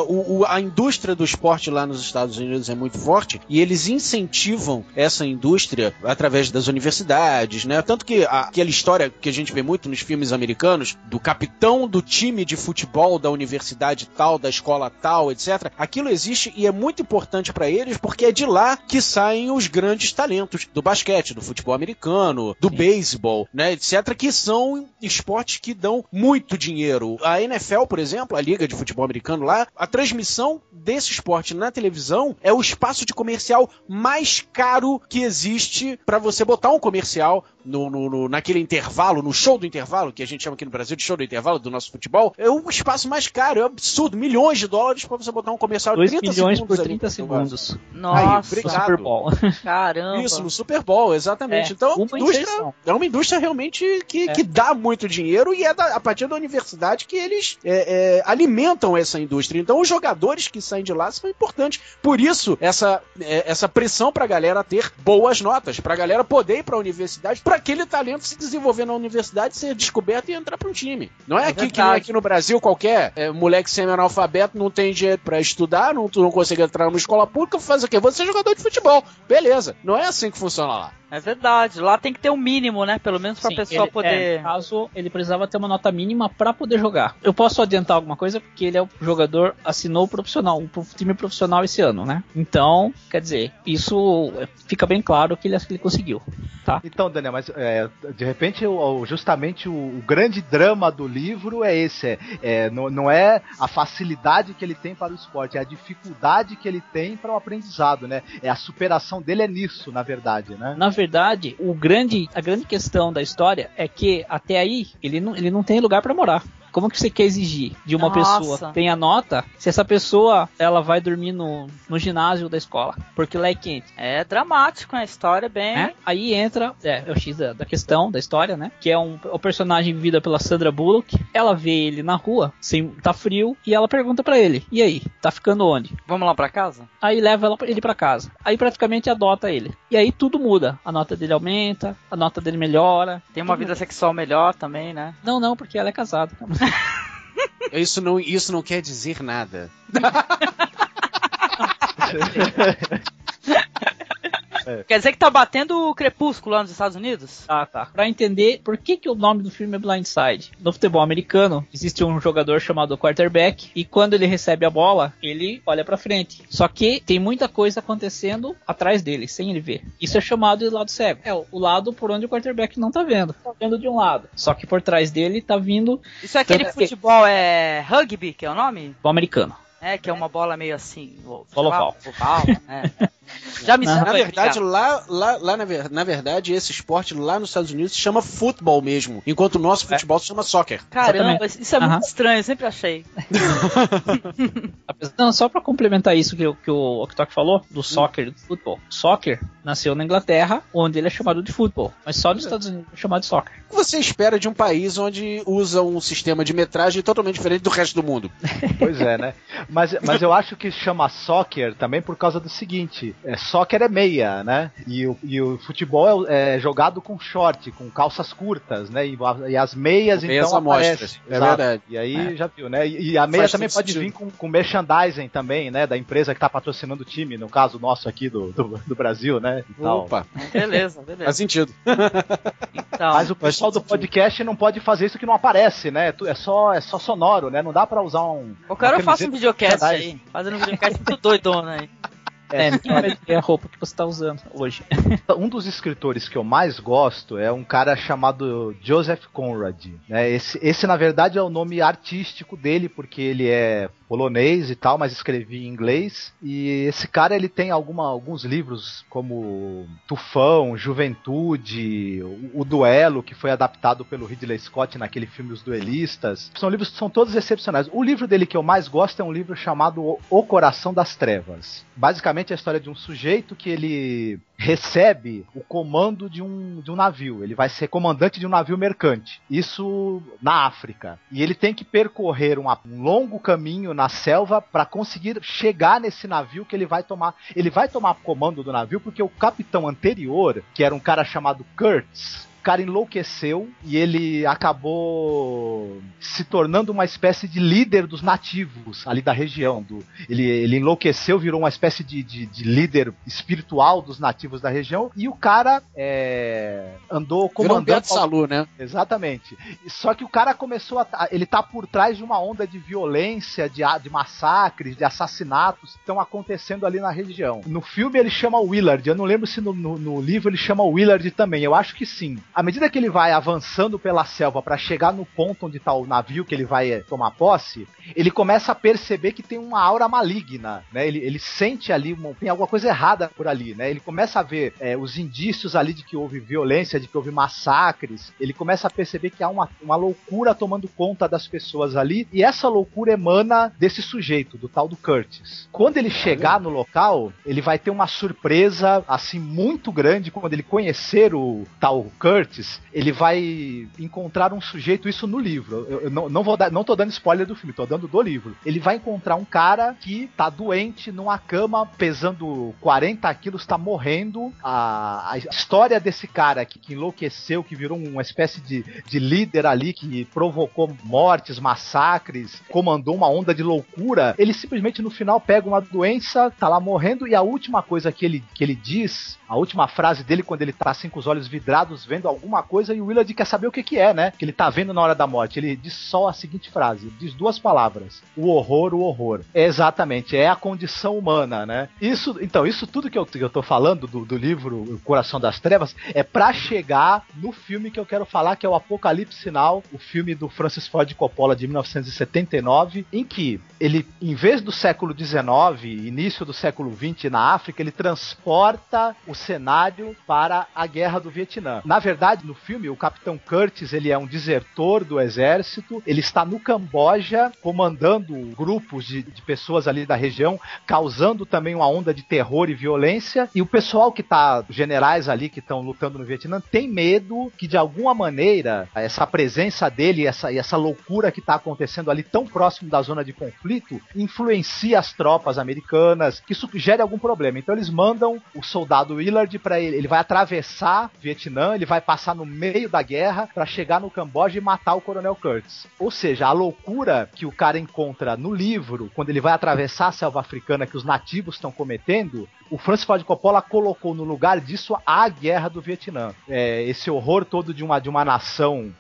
a indústria do esporte lá nos Estados Unidos é muito forte e eles incentivam essa indústria através das universidades, né? Tanto que aquela história que a gente vê muito nos filmes americanos, do capitão do time de futebol da universidade tal, da escola tal, etc. Aquilo existe e é muito importante para eles porque é de lá que saem os grandes talentos do basquete, do futebol americano, do beisebol, né, etc., que são esportes que dão muito dinheiro. A NFL, por exemplo, a liga de futebol americano lá, a transmissão desse esporte na televisão é o espaço de comercial mais caro que existe para você botar um comercial naquele intervalo, no show do intervalo, que a gente chama aqui no Brasil de show do intervalo do nosso futebol. É o espaço mais caro, é um absurdo, $milhões para você botar um comercial de 30
milhões
segundos
por 30 segundos.
Nossa,
aí,
Super Bowl.
Caramba.
Isso, no Super Bowl, exatamente. Então, é uma indústria realmente que dá muito dinheiro e a partir da universidade que eles alimentam essa indústria. Então, os jogadores que saem de lá são importantes. Por isso, essa pressão pra galera ter boas notas, pra galera poder ir pra universidade, pra aquele talento se desenvolver na universidade, ser descoberto e entrar pra um time. Não é aqui que nem aqui no Brasil, qualquer moleque semi-analfabeto não tem dinheiro pra estudar, não consegue entrar numa escola pública, faz o quê? Você é jogador de futebol. Beleza. Não é assim que funciona lá.
É verdade, lá tem que ter um mínimo, né? Pelo menos pra pessoa poder...
No caso, ele precisava ter uma nota mínima pra poder jogar. Eu posso adiantar alguma coisa, porque ele é o jogador, assinou o time profissional esse ano, né? Então, quer dizer, isso fica bem claro que ele conseguiu, tá?
Então, Daniel, mas de repente, justamente o grande drama do livro é esse, não é a facilidade que ele tem para o esporte, é a dificuldade que ele tem para o aprendizado, né? A superação dele é nisso, na verdade, né?
Na verdade, a grande questão da história é que até aí ele não tem lugar para morar. Como que você quer exigir de uma pessoa que tenha nota se essa pessoa ela vai dormir no ginásio da escola? Porque lá é quente.
É dramático, a história bem...
Aí entra o X da questão, da história, né? Que é o personagem vivida pela Sandra Bullock. Ela vê ele na rua, tá frio, e ela pergunta pra ele, e aí, tá ficando onde?
Vamos lá pra casa?
Aí leva ele pra casa. Aí praticamente adota ele. E aí tudo muda. A nota dele aumenta, a nota dele melhora.
Tem uma vida sexual melhor também, né?
Não, porque ela é casada.
Isso não quer dizer nada.
Quer dizer que tá batendo o Crepúsculo lá nos Estados Unidos?
Tá. Pra entender por que o nome do filme é Blindside. No futebol americano, existe um jogador chamado quarterback, e quando ele recebe a bola, ele olha pra frente. Só que tem muita coisa acontecendo atrás dele, sem ele ver. Isso é chamado de lado cego. É o lado por onde o quarterback não tá vendo. Tá vendo de um lado. Só que por trás dele tá vindo...
Isso é aquele futebol, rugby, que é o nome?
Futebol americano.
Que é uma bola meio assim...
Bola oval.
Já me
Na verdade, na verdade, esse esporte lá nos Estados Unidos se chama futebol mesmo, enquanto o nosso futebol se chama soccer.
Caramba, isso é muito estranho, eu sempre achei.
Não, só pra complementar isso que o Oktok falou, do soccer e do futebol. Soccer nasceu na Inglaterra, onde ele é chamado de futebol, mas só nos Estados Unidos é chamado de soccer.
O que você espera de um país onde usa um sistema de metragem totalmente diferente do resto do mundo?
Pois é, né? Mas eu acho que chama soccer também por causa do seguinte: soccer é meia, né? E o futebol é jogado com short, com calças curtas, né? E as meias, então,
aparecem. É verdade.
E aí já viu, né? E a meia também pode vir com merchandising também, né? Da empresa que tá patrocinando o time, no caso nosso aqui do Brasil, né? E
Opa!
Beleza.
Faz sentido.
Então,
mas o pessoal do podcast não pode fazer isso que não aparece, né? É só sonoro, né? Não dá pra usar um...
O cara faz um videocast aí, fazendo um videocast muito doidona aí.
Ninguém vai ver a roupa que você tá usando hoje.
Um dos escritores que eu mais gosto é um cara chamado Joseph Conrad, né? Esse na verdade é o nome artístico dele, porque ele é polonês e tal, mas escrevia em inglês. E esse cara, ele tem alguns livros como Tufão, Juventude, o Duelo, que foi adaptado pelo Ridley Scott naquele filme Os Duelistas. São livros que são todos excepcionais. O livro dele que eu mais gosto é um livro chamado O Coração das Trevas. Basicamente é a história de um sujeito que ele recebe o comando de um navio. Ele vai ser comandante de um navio mercante. Isso na África. E ele tem que percorrer um longo caminho na selva para conseguir chegar nesse navio que ele vai tomar. Ele vai tomar comando do navio porque o capitão anterior, que era um cara chamado Kurtz, o cara enlouqueceu e ele acabou se tornando uma espécie de líder dos nativos ali da região. Ele enlouqueceu, virou uma espécie de líder espiritual dos nativos da região, e o cara andou comandando...
Virou um Salu, né?
Exatamente. Só que o cara começou ele tá por trás de uma onda de violência, de massacres, de assassinatos que estão acontecendo ali na região. No filme ele chama Willard, eu não lembro se no livro ele chama Willard também, eu acho que sim. À medida que ele vai avançando pela selva para chegar no ponto onde está o navio que ele vai tomar posse, ele começa a perceber que tem uma aura maligna, né? Ele sente ali, tem alguma coisa errada por ali, né? Ele começa a ver os indícios ali de que houve violência, de que houve massacres. Ele começa a perceber que há uma loucura tomando conta das pessoas ali, e essa loucura emana desse sujeito, do tal do Curtis. Quando ele chegar no local, ele vai ter uma surpresa, assim, muito grande. Quando ele conhecer o tal Curtis, ele vai encontrar um sujeito, isso no livro, eu não tô dando spoiler do filme, tô dando do livro. Ele vai encontrar um cara que tá doente numa cama, pesando 40 quilos, tá morrendo. A história desse cara que enlouqueceu, que virou uma espécie de líder ali, que provocou mortes, massacres, comandou uma onda de loucura, ele simplesmente no final pega uma doença, tá lá morrendo, e a última coisa que ele diz, a última frase dele, quando ele tá assim com os olhos vidrados, vendo alguma coisa, e o Willard quer saber o que é, né? Que ele tá vendo na hora da morte. Ele diz só a seguinte frase, diz duas palavras: o horror, o horror. Exatamente, é a condição humana, né? Isso tudo que eu tô falando do livro O Coração das Trevas é pra chegar no filme que eu quero falar, que é o Apocalipse Sinal, o filme do Francis Ford Coppola de 1979, em que ele, em vez do século XIX, início do século XX na África, ele transporta o cenário para a Guerra do Vietnã. Na verdade, no filme, o Capitão Curtis, ele é um desertor do exército, ele está no Camboja, comandando grupos de pessoas ali da região, causando também uma onda de terror e violência, e o pessoal que tá, generais ali que estão lutando no Vietnã, tem medo que de alguma maneira, essa presença dele e essa loucura que está acontecendo ali tão próximo da zona de conflito, influencia as tropas americanas, que isso gere algum problema. Então eles mandam o soldado Willard para ele vai atravessar o Vietnã, ele vai passar no meio da guerra para chegar no Camboja e matar o Coronel Kurtz. Ou seja, a loucura que o cara encontra no livro, quando ele vai atravessar a selva africana que os nativos estão cometendo, o Francis Ford Coppola colocou no lugar disso a guerra do Vietnã. Esse horror todo de uma nação,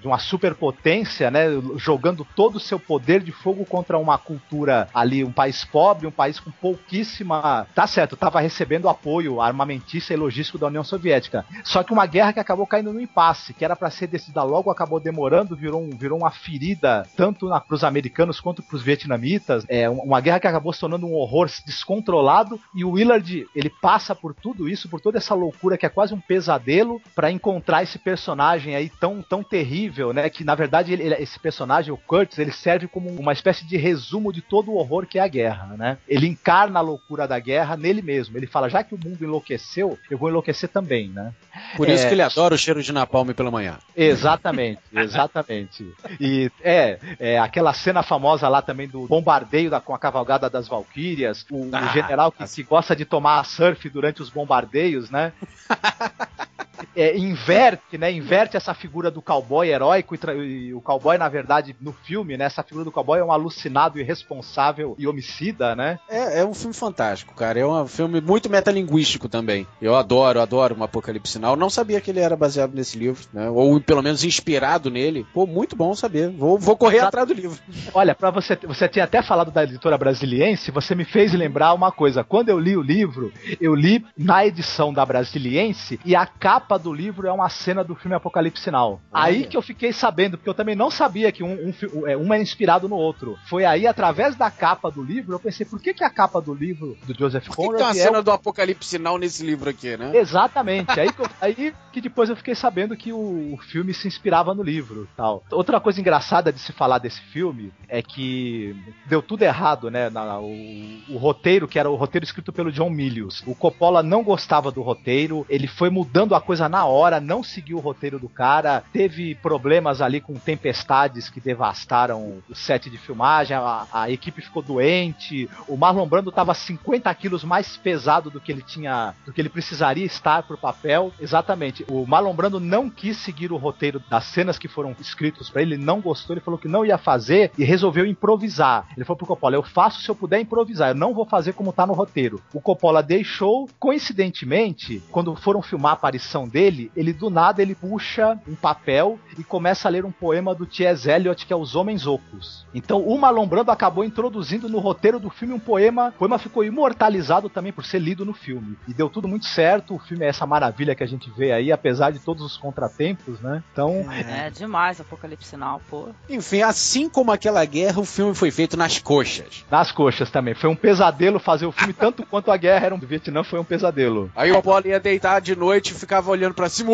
de uma superpotência, né, jogando todo o seu poder de fogo contra uma cultura ali, um país pobre, um país com pouquíssima... Tá certo, estava recebendo apoio armamentício e logístico da União Soviética. Só que uma guerra que acabou caindo no impasse, que era para ser decidida logo, acabou demorando, virou uma ferida tanto para os americanos quanto para os vietnamitas. Uma guerra que acabou se tornando um horror descontrolado, e o Willard, ele passa por tudo isso, por toda essa loucura que é quase um pesadelo, para encontrar esse personagem aí tão terrível, né, que na verdade esse personagem, o Curtis, ele serve como uma espécie de resumo de todo o horror que é a guerra, né? Ele encarna a loucura da guerra nele mesmo. Ele fala, já que o mundo enlouqueceu, eu vou enlouquecer também, né?
Por isso que ele adora o cheiro de napalm pela manhã.
Exatamente. E aquela cena famosa lá também do bombardeio com a cavalgada das Valquírias, o general que gosta de tomar surf durante os bombardeios, né? Inverte essa figura do cowboy heróico, e o cowboy, na verdade, no filme, né, essa figura do cowboy é um alucinado, irresponsável e homicida, né?
É um filme fantástico, cara. É um filme muito metalinguístico também. Eu adoro um Apocalipse Sinal. Não sabia que ele era baseado nesse livro, né? Ou pelo menos inspirado nele. Pô, muito bom saber. Vou correr atrás do livro.
Olha, pra você tinha até falado da editora Brasiliense, você me fez lembrar uma coisa. Quando eu li o livro, eu li na edição da Brasiliense, e a capa do livro é uma cena do filme Apocalipse Now. Aí que eu fiquei sabendo, porque eu também não sabia que um é inspirado no outro. Foi aí, através da capa do livro, eu pensei, por que a capa do livro do Joseph Conrad
tem uma cena do Apocalipse Now nesse livro aqui, né?
Exatamente. Aí que depois eu fiquei sabendo que o filme se inspirava no livro, tal. Outra coisa engraçada de se falar desse filme é que deu tudo errado, né? O roteiro, que era o roteiro escrito pelo John Milius. O Coppola não gostava do roteiro, ele foi mudando a coisa na hora, não seguiu o roteiro do cara, teve problemas ali com tempestades que devastaram o set de filmagem, a equipe ficou doente, o Marlon Brando estava 50 quilos mais pesado do que ele precisaria estar pro papel. Exatamente, o Marlon Brando não quis seguir o roteiro das cenas que foram escritos pra ele não gostou, ele falou que não ia fazer e resolveu improvisar. Ele falou pro Coppola, eu faço se eu puder improvisar, eu não vou fazer como tá no roteiro. O Coppola deixou, coincidentemente, quando foram filmar a aparição dele, do nada ele puxa um papel e começa a ler um poema do T.S. Eliot, que é Os Homens Ocos. Então o Marlon Brando acabou introduzindo no roteiro do filme um poema. O poema ficou imortalizado também por ser lido no filme. E deu tudo muito certo. O filme é essa maravilha que a gente vê aí, apesar de todos os contratempos, né? Então...
É demais Apocalipse Now, pô.
Enfim, assim como aquela guerra, o filme foi feito nas coxas.
Nas coxas também. Foi um pesadelo fazer o filme, tanto quanto a guerra do Vietnã foi um pesadelo.
Aí o Coppola ia deitar de noite e ficava olhando pra cima.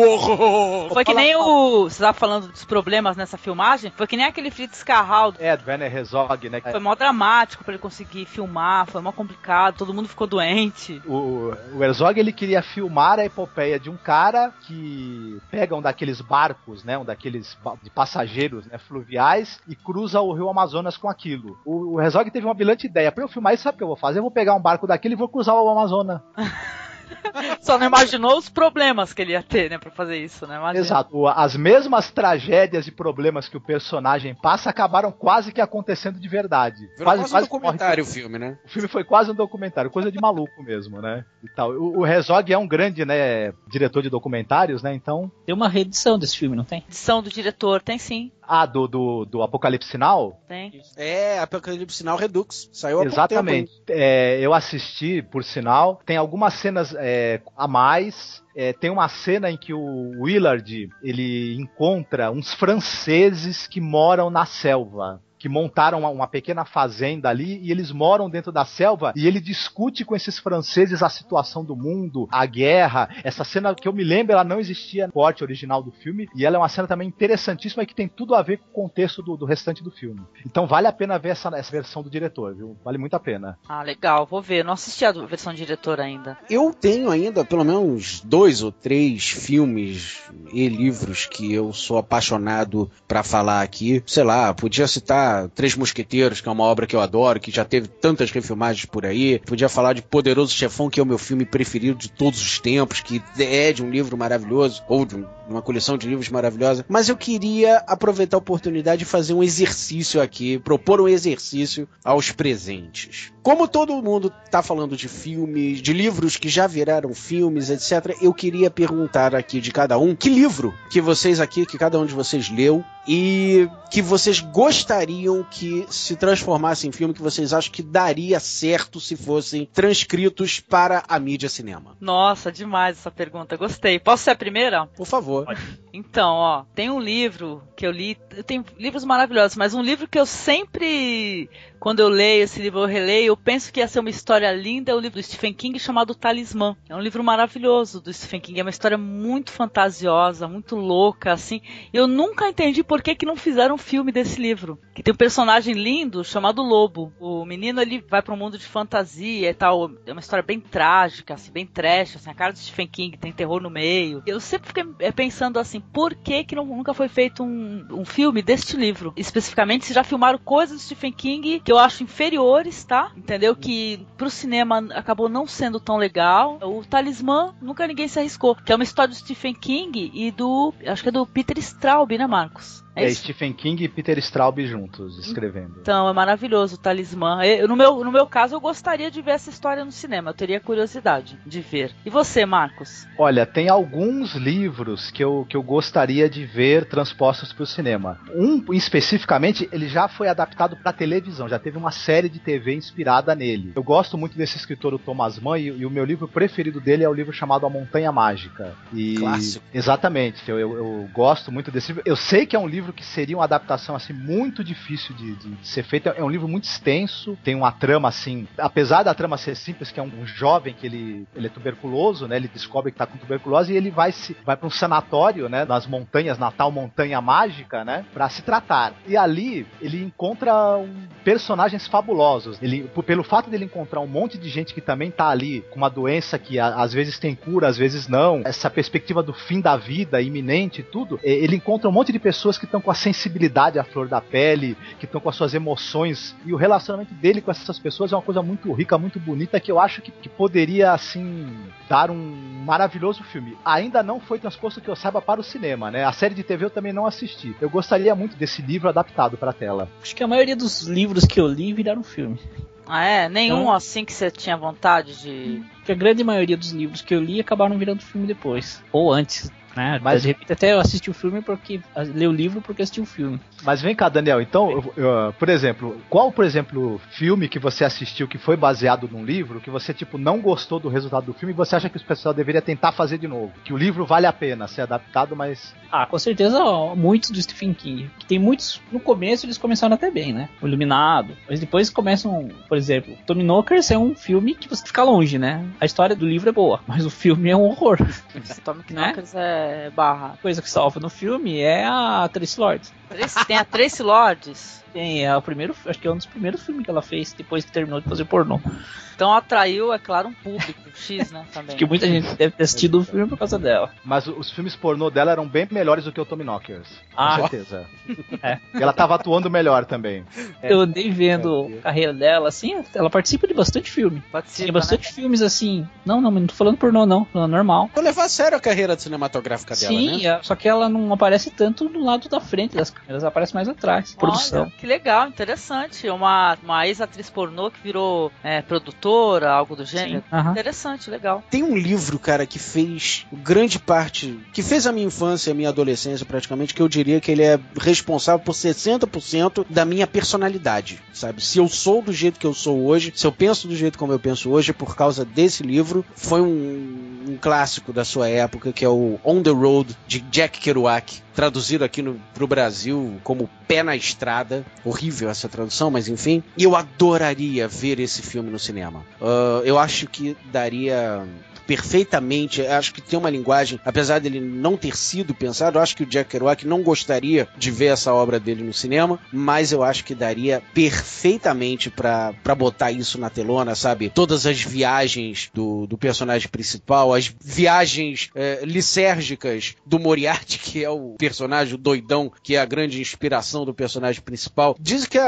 Foi que nem você tava falando dos problemas nessa filmagem, foi que nem aquele Fritz Carral.
Do Werner Herzog, né?
Foi mó dramático pra ele conseguir filmar, foi mó complicado, todo mundo ficou doente.
O Herzog, ele queria filmar a epopeia de um cara que pega um daqueles barcos, né? Um daqueles de passageiros, né, fluviais, e cruza o rio Amazonas com aquilo. O Herzog teve uma brilhante ideia. Pra eu filmar isso, sabe o que eu vou fazer? Eu vou pegar um barco daquele e vou cruzar o Amazonas.
Só não imaginou os problemas que ele ia ter, né, pra fazer isso, né? Imagina.
Exato. As mesmas tragédias e problemas que o personagem passa acabaram quase que acontecendo de verdade.
Quase um documentário o filme, né?
O filme foi quase um documentário, coisa de maluco mesmo, né? E tal. O Herzog é um grande, né, diretor de documentários, né? Então...
Tem uma reedição desse filme, não tem?
Edição do diretor, tem sim.
Ah, do Apocalipse Now?
Tem.
Apocalipse Sinal Redux. Saiu há
Exatamente.
pouco tempo.
Eu assisti, por sinal. Tem algumas cenas a mais. Tem uma cena em que o Willard, ele encontra uns franceses que moram na selva, que montaram uma pequena fazenda ali, e eles moram dentro da selva, e ele discute com esses franceses a situação do mundo, a guerra. Essa cena, que eu me lembro, ela não existia no corte original do filme, e ela é uma cena também interessantíssima e que tem tudo a ver com o contexto do restante do filme. Então vale a pena ver essa versão do diretor, viu? Vale muito a pena.
Ah, legal, vou ver. Não assisti a versão do diretor ainda.
Eu tenho ainda pelo menos 2 ou 3 filmes e livros que eu sou apaixonado pra falar aqui. Sei lá, podia citar citar Três Mosqueteiros, que é uma obra que eu adoro, que já teve tantas refilmagens por aí. Podia falar de Poderoso Chefão, que é o meu filme preferido de todos os tempos, que é de um livro maravilhoso, ou de uma coleção de livros maravilhosa. Mas eu queria aproveitar a oportunidade de fazer um exercício aqui, propor um exercício aos presentes. Como todo mundo tá falando de filmes, de livros que já viraram filmes, etc., eu queria perguntar aqui de cada um, que livro que vocês aqui, que cada um de vocês leu e que vocês gostariam que se transformasse em filme, que vocês acham que daria certo se fossem transcritos para a mídia cinema.
Nossa, demais essa pergunta, gostei. Posso ser a primeira?
Por favor.
Então, ó, tem um livro que eu li, eu tenho livros maravilhosos, mas um livro que eu sempre, quando eu leio esse livro, eu releio, eu penso que ia ser uma história linda, é o livro do Stephen King chamado Talismã. É um livro maravilhoso do Stephen King, é uma história muito fantasiosa, muito louca, assim. Eu nunca entendi por que não fizeram um filme desse livro. Que tem um personagem lindo chamado Lobo. O menino, ele vai para um mundo de fantasia e tal, é uma história bem trágica, assim, bem trash, assim, a cara do Stephen King, tem terror no meio. Eu sempre fiquei pensando assim, por que nunca foi feito um filme deste livro? Especificamente, se já filmaram coisas do Stephen King que eu acho inferiores, tá? Entendeu? Que pro cinema acabou não sendo tão legal. O Talismã, nunca ninguém se arriscou. Que é uma história do Stephen King e acho que é do Peter Straub, né, Marcos?
É Stephen King e Peter Straub juntos, escrevendo.
Então, é maravilhoso o Talismã. No meu caso, eu gostaria de ver essa história no cinema. Eu teria curiosidade de ver. E você, Marcos?
Olha, tem alguns livros que eu gostaria de ver transpostos para o cinema. Um, especificamente, ele já foi adaptado para televisão. Já teve uma série de TV inspirada nele. Eu gosto muito desse escritor, o Thomas Mann, e o meu livro preferido dele é o livro chamado A Montanha Mágica.
Clássico.
Exatamente. Eu gosto muito desse livro. Eu sei que é um livro que seria uma adaptação assim muito difícil de ser feita. É um livro muito extenso, tem uma trama assim, apesar da trama ser simples, que é um jovem que ele é tuberculoso, né? Ele descobre que tá com tuberculose e ele vai para um sanatório, né, nas montanhas, na tal Montanha Mágica, né, para se tratar. E ali ele encontra personagens fabulosos. Pelo fato dele encontrar um monte de gente que também tá ali com uma doença que às vezes tem cura, às vezes não, essa perspectiva do fim da vida iminente e tudo, ele encontra um monte de pessoas que estão com a sensibilidade à flor da pele, que estão com as suas emoções, e o relacionamento dele com essas pessoas é uma coisa muito rica, muito bonita, que eu acho que poderia, assim, dar um maravilhoso filme. Ainda não foi transposto, que eu saiba, para o cinema, né? A série de TV eu também não assisti. Eu gostaria muito desse livro adaptado para a tela.
Acho que a maioria dos livros que eu li viraram filme.
Ah, é? Nenhum assim que você tinha vontade de...
Porque a grande maioria dos livros que eu li acabaram virando filme depois. Ou antes, né? Mas de repente até eu assisti o filme porque... Li o livro porque assisti o filme.
Mas vem cá, Daniel, então, por exemplo, qual, filme que você assistiu que foi baseado num livro, que você, não gostou do resultado do filme e você acha que o pessoal deveria tentar fazer de novo? Que o livro vale a pena ser adaptado, mas...
Ah, com certeza, muitos do Stephen King. Que tem muitos, no começo eles começaram até bem, né? O Iluminado. Mas depois começam, por exemplo, Tommy Knockers é um filme que você fica longe, né? A história do livro é boa, mas o filme é um horror.
Tommy Knockers é barra.
A coisa que salva no filme é a Tracy Lords.
Tem a Tracy Lords?
Tem, é o primeiro, acho que é um dos primeiros filmes que ela fez depois que terminou de fazer pornô.
Então atraiu, é claro, um público X, né, também.
Acho que muita gente deve ter assistido o filme por causa dela.
Mas os filmes pornô dela eram bem melhores do que o Tommy Knockers.
Ah,
com certeza. É. E ela tava atuando melhor também.
Eu andei vendo a carreira dela, assim, ela participa de bastante filme. Tem bastante filmes assim. Não, mas não tô falando pornô, não. Falando normal.
Eu levar a sério a carreira cinematográfica dela,
sim,
né?
Só que ela não aparece tanto do lado da frente das câmeras, ela aparece mais atrás. Produção.
Olha, que legal, interessante. Uma ex-atriz pornô que virou produtora, algo do gênero. Interessante, legal.
Tem um livro, cara, que fez grande parte, que fez a minha infância e a minha adolescência praticamente, que eu diria que ele é responsável por 60% da minha personalidade, sabe? Se eu sou do jeito que eu sou hoje, se eu penso do jeito como eu penso hoje, é por causa desse livro. Foi um clássico da sua época, que é o On the Road, de Jack Kerouac, traduzido aqui pro Brasil como Pé na Estrada. Horrível essa tradução, mas enfim. E eu adoraria ver esse filme no cinema. Eu acho que daria... perfeitamente, acho que tem uma linguagem, apesar dele não ter sido pensado, eu acho que o Jack Kerouac não gostaria de ver essa obra dele no cinema, mas eu acho que daria perfeitamente pra botar isso na telona, sabe? Todas as viagens do personagem principal, as viagens lisérgicas do Moriarty, que é o personagem doidão, que é a grande inspiração do personagem principal. Diz que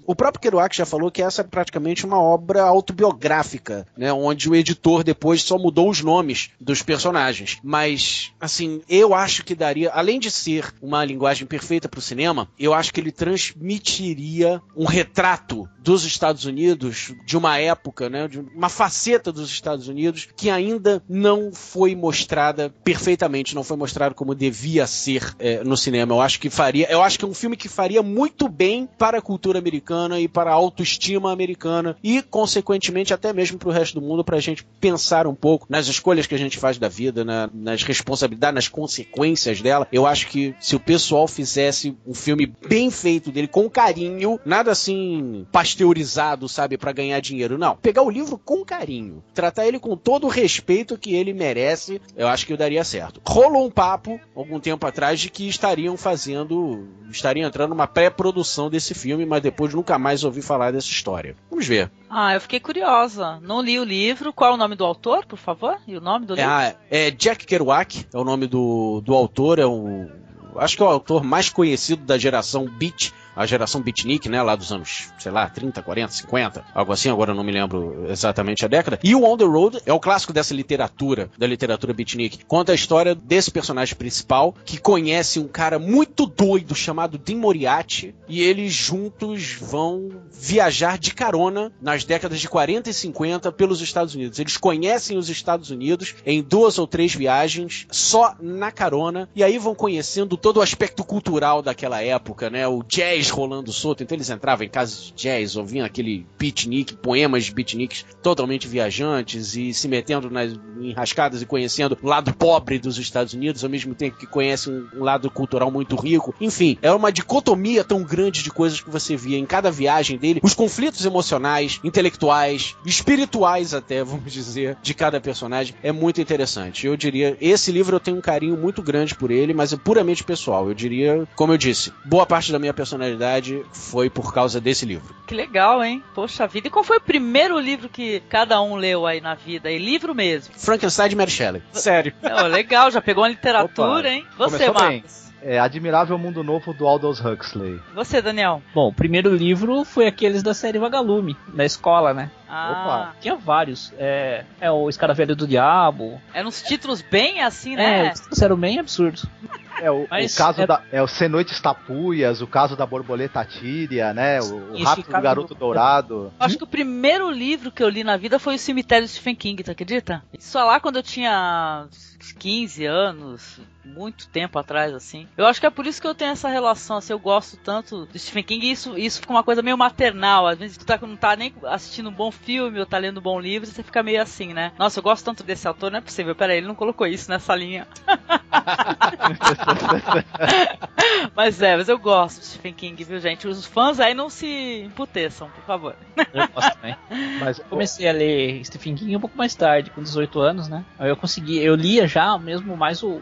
o próprio Kerouac já falou que essa é praticamente uma obra autobiográfica, né? Onde o editor depois só mudou os nomes dos personagens. Mas, assim, eu acho que daria, além de ser uma linguagem perfeita para o cinema, eu acho que ele transmitiria um retrato dos Estados Unidos, de uma época, né? De uma faceta dos Estados Unidos que ainda não foi mostrada perfeitamente, não foi mostrado como devia ser no cinema. Eu acho que é um filme que faria muito bem para a cultura americana e para a autoestima americana e, consequentemente, até mesmo para o resto do mundo, para a gente pensar um pouco nas escolhas que a gente faz da vida, nas responsabilidades, nas consequências dela. Eu acho que se o pessoal fizesse um filme bem feito dele, com carinho, nada assim pasteurizado, sabe, para ganhar dinheiro, não. Pegar o livro com carinho, tratar ele com todo o respeito que ele merece, eu acho que daria certo. Rolou um papo, algum tempo atrás, de que estariam entrando numa pré-produção desse filme, mas depois nunca mais ouvi falar dessa história. Vamos ver.
Eu fiquei curiosa. Não li o livro. Qual é o nome do autor, por favor? E o nome do livro?
É Jack Kerouac, é o nome do autor, acho que é o autor mais conhecido da geração Beat, a geração beatnik, né, lá dos anos, sei lá, 30, 40, 50, algo assim, agora eu não me lembro exatamente a década. E o On the Road é o clássico dessa literatura, da literatura beatnik. Conta a história desse personagem principal, que conhece um cara muito doido chamado Dean Moriarty, e eles juntos vão viajar de carona nas décadas de 40 e 50 pelos Estados Unidos. Eles conhecem os Estados Unidos em 2 ou 3 viagens, só na carona, e aí vão conhecendo todo o aspecto cultural daquela época, né, o jazz rolando solto. Então eles entravam em casas de jazz, ouviam aquele beatnik, poemas de beatniks totalmente viajantes e se metendo nas enrascadas e conhecendo o lado pobre dos Estados Unidos, ao mesmo tempo que conhecem um lado cultural muito rico. Enfim, é uma dicotomia tão grande de coisas que você via em cada viagem dele, os conflitos emocionais, intelectuais, espirituais até, vamos dizer, de cada personagem. É muito interessante. Eu diria, esse livro eu tenho um carinho muito grande por ele, mas é puramente pessoal. Eu diria, como eu disse, boa parte da minha personalidade foi por causa desse livro.
Que legal, hein? Poxa vida. E qual foi o primeiro livro que cada um leu aí na vida? E livro mesmo?
Frankenstein de Mary Shelley. Sério.
Legal, já pegou uma literatura. Opa, hein? Você, Marcos?
Admirável Mundo Novo do Aldous Huxley.
Você, Daniel?
Bom, o primeiro livro foi aqueles da série Vagalume, da escola, né?
Opa.
Tinha vários. É o Escaravelho do Diabo.
Eram uns títulos bem assim, né?
Os títulos eram bem absurdos.
O Sem Noites Tapuias, o caso da borboleta tíria, né? O Rápido do Garoto Dourado.
Acho que o primeiro livro que eu li na vida foi O Cemitério de Stephen King, tu acredita? Só lá quando eu tinha 15 anos, muito tempo atrás, assim. Eu acho que é por isso que eu tenho essa relação, assim, eu gosto tanto do Stephen King, e isso fica uma coisa meio maternal. Às vezes tu não tá nem assistindo um bom filme ou tá lendo um bom livro, você fica meio assim, né? Nossa, eu gosto tanto desse autor, não é possível. Peraí, ele não colocou isso nessa linha. Mas eu gosto do Stephen King, viu, gente? Os fãs aí não se emputeçam, por favor.
Eu gosto também. Mas comecei a ler Stephen King um pouco mais tarde, com 18 anos, né? Aí eu lia já mesmo mais o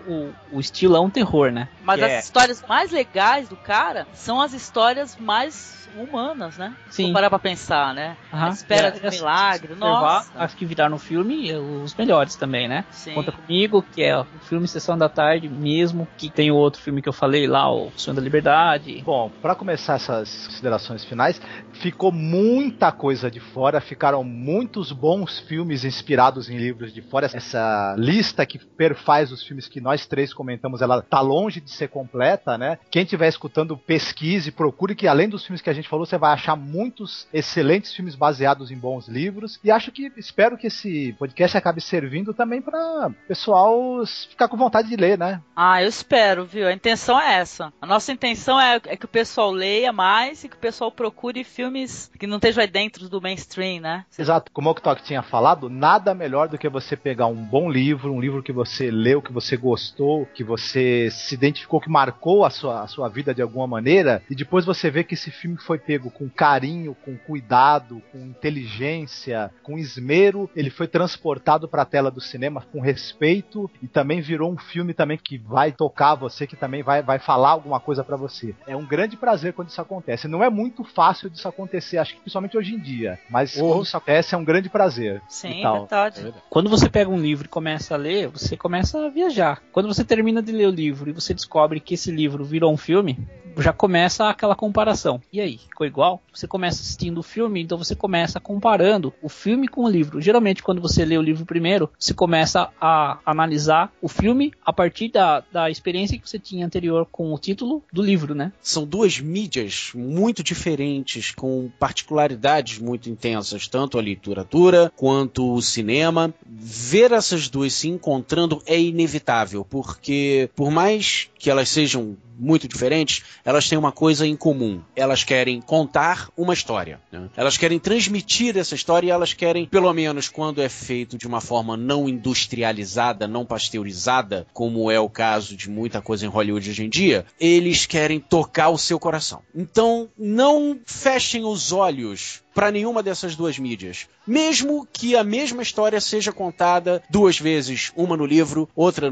estilão terror, né?
Mas as histórias mais legais do cara são as histórias mais humanas, né?
Sim.
Vou parar pra pensar, né? A espera de milagre, nossa.
Acho que viraram no filme os melhores também, né?
Sim.
Conta Comigo, que é o filme Sessão da Tarde mesmo, que tem o outro filme que eu falei lá, o Sonho da Liberdade.
Bom, pra começar essas considerações finais, ficou muita coisa de fora, ficaram muitos bons filmes inspirados em livros de fora. Essa lista que perfaz os filmes que nós três comentamos, ela tá longe de ser completa, né? Quem estiver escutando, pesquise, procure, que além dos filmes que a gente falou, você vai achar muitos excelentes filmes baseados em bons livros. E espero que esse podcast acabe servindo também para pessoal ficar com vontade de ler, né?
Eu espero, viu? A intenção é essa. A nossa intenção é que o pessoal leia mais e que o pessoal procure filmes que não estejam aí dentro do mainstream, né?
Exato. Como o Tok tinha falado, nada melhor do que você pegar um bom livro, um livro que você leu, que você gostou, que você se identificou, que marcou a sua vida de alguma maneira, e depois você vê que esse filme foi foi pego com carinho, com cuidado, com inteligência, com esmero, ele foi transportado para a tela do cinema com respeito e também virou um filme também que vai tocar você, que também vai falar alguma coisa para você. É um grande prazer quando isso acontece. Não é muito fácil disso acontecer, acho que principalmente hoje em dia, mas quando isso acontece é um grande prazer.
Sim, verdade.
Quando você pega um livro e começa a ler, você começa a viajar. Quando você termina de ler o livro e você descobre que esse livro virou um filme, já começa aquela comparação. E aí, ficou igual? Você começa assistindo o filme, então você começa comparando o filme com o livro. Geralmente, quando você lê o livro primeiro, você começa a analisar o filme a partir da experiência que você tinha anterior com o título do livro, né?
São duas mídias muito diferentes, com particularidades muito intensas, tanto a literatura quanto o cinema. Ver essas duas se encontrando é inevitável, porque por mais que elas sejam muito diferentes, elas têm uma coisa em comum. Elas querem contar uma história, né? Elas querem transmitir essa história e elas querem, pelo menos quando é feito de uma forma não industrializada, não pasteurizada, como é o caso de muita coisa em Hollywood hoje em dia, eles querem tocar o seu coração. Então, não fechem os olhos para nenhuma dessas duas mídias. Mesmo que a mesma história seja contada duas vezes, uma no livro, outra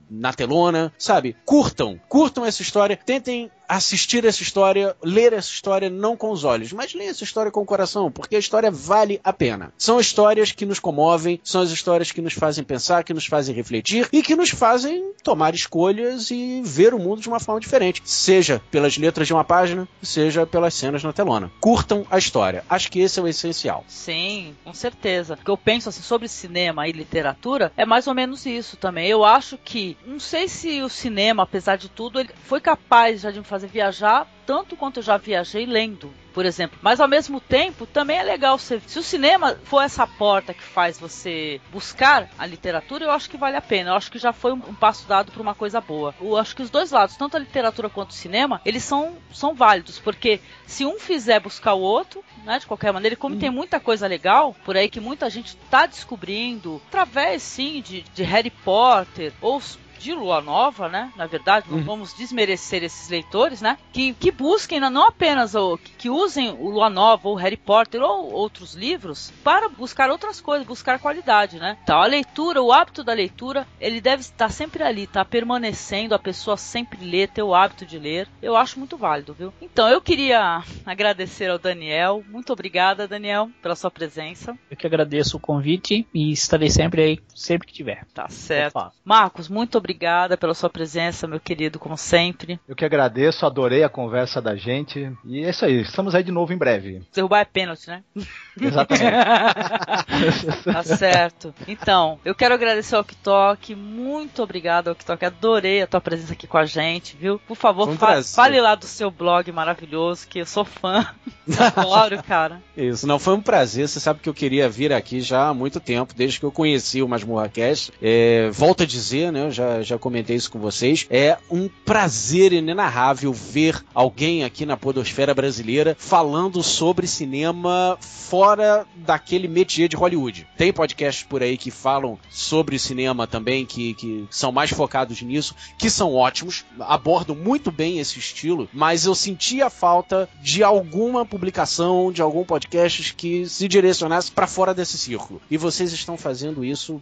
na telona, sabe? Curtam essa história, tentem assistir essa história, ler essa história não com os olhos, mas leiam essa história com o coração, porque a história vale a pena. São histórias que nos comovem, são as histórias que nos fazem pensar, que nos fazem refletir e que nos fazem tomar escolhas e ver o mundo de uma forma diferente, seja pelas letras de uma página, seja pelas cenas na telona. Curtam a história. Acho que esse é o essencial.
Sim, com certeza. O que eu penso assim, sobre cinema e literatura é mais ou menos isso também. Eu acho que, não sei se o cinema, apesar de tudo, ele foi capaz já de me fazer viajar tanto quanto eu já viajei lendo, por exemplo. Mas ao mesmo tempo, também é legal se o cinema for essa porta que faz você buscar a literatura, eu acho que vale a pena. Eu acho que já foi um passo dado para uma coisa boa. Eu acho que os dois lados, tanto a literatura quanto o cinema, eles são válidos, porque se um fizer buscar o outro, né, de qualquer maneira, como tem muita coisa legal por aí que muita gente está descobrindo, através, sim, de Harry Potter, ou de Lua Nova, né? Na verdade, não vamos desmerecer esses leitores, né? Que busquem, não apenas que usem o Lua Nova ou Harry Potter ou outros livros para buscar outras coisas, buscar qualidade, né? Então, a leitura, o hábito da leitura, ele deve estar sempre ali, tá permanecendo, a pessoa sempre lê, ter o hábito de ler. Eu acho muito válido, viu? Então, eu queria agradecer ao Daniel. Muito obrigada, Daniel, pela sua presença.
Eu que agradeço o convite e estarei sempre aí, sempre que tiver.
Tá certo. Marcos, muito obrigada pela sua presença, meu querido, como sempre.
Eu que agradeço, adorei a conversa da gente. E é isso aí, estamos aí de novo em breve.
Derrubar é pênalti, né?
Exatamente.
Tá certo. Então, eu quero agradecer ao Oktok. Muito obrigado, Oktok. Adorei a tua presença aqui com a gente, viu? Por favor, fale lá do seu blog maravilhoso, que eu sou fã. Adoro, cara.
Isso, não, foi um prazer. Você sabe que eu queria vir aqui já há muito tempo, desde que eu conheci o Masmorra Cast. Volto a dizer, né? Eu já comentei isso com vocês. É um prazer inenarrável ver alguém aqui na podosfera brasileira falando sobre cinema fora daquele métier de Hollywood. Tem podcasts por aí que falam sobre cinema também, que são mais focados nisso, que são ótimos, abordam muito bem esse estilo, mas eu senti a falta de alguma publicação, de algum podcast que se direcionasse para fora desse círculo. E vocês estão fazendo isso,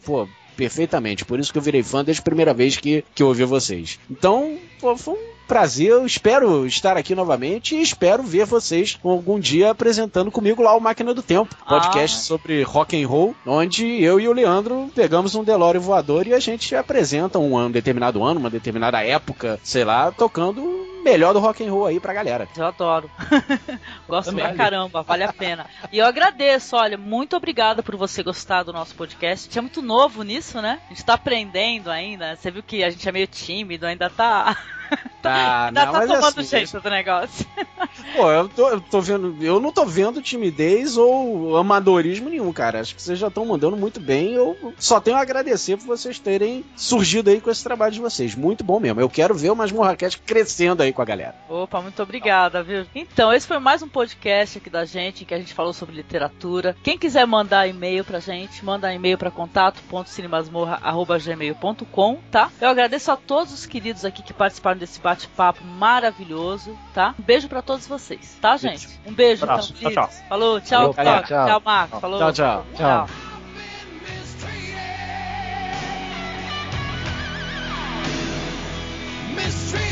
perfeitamente. Por isso que eu virei fã desde a primeira vez que eu ouvi vocês. Então, foi um prazer. Eu espero estar aqui novamente e espero ver vocês algum dia apresentando comigo lá o Máquina do Tempo, podcast sobre rock and roll, onde eu e o Leandro pegamos um DeLorean voador e a gente apresenta um determinado ano, uma determinada época, sei lá, tocando o melhor do rock and roll aí pra galera.
Eu adoro. Gosto pra caramba, vale a pena. E eu agradeço, olha, muito obrigada por você gostar do nosso podcast. A gente é muito novo nisso, né? A gente tá aprendendo ainda. Você viu que a gente é meio tímido, ainda tá... Ainda tá tomando jeito do negócio.
Eu não tô vendo timidez ou amadorismo nenhum, cara. Acho que vocês já estão mandando muito bem. Eu só tenho a agradecer por vocês terem surgido aí com esse trabalho de vocês. Muito bom mesmo. Eu quero ver o Masmorra Cast crescendo aí com a galera.
Opa, muito obrigada, viu? Então, esse foi mais um podcast aqui da gente, em que a gente falou sobre literatura. Quem quiser mandar e-mail pra gente, manda e-mail pra contato.cinemasmorra@gmail.com, tá? Eu agradeço a todos os queridos aqui que participaram participando desse bate-papo maravilhoso, tá? Um beijo pra todos vocês, tá, gente? Um beijo,
Abraço.
então,
Tchau,
queridos. Falou, tchau,
Falou,
Toque.
tchau.
Tchau, Marcos. Falou.
Tchau, tchau.
Tchau.
Mystery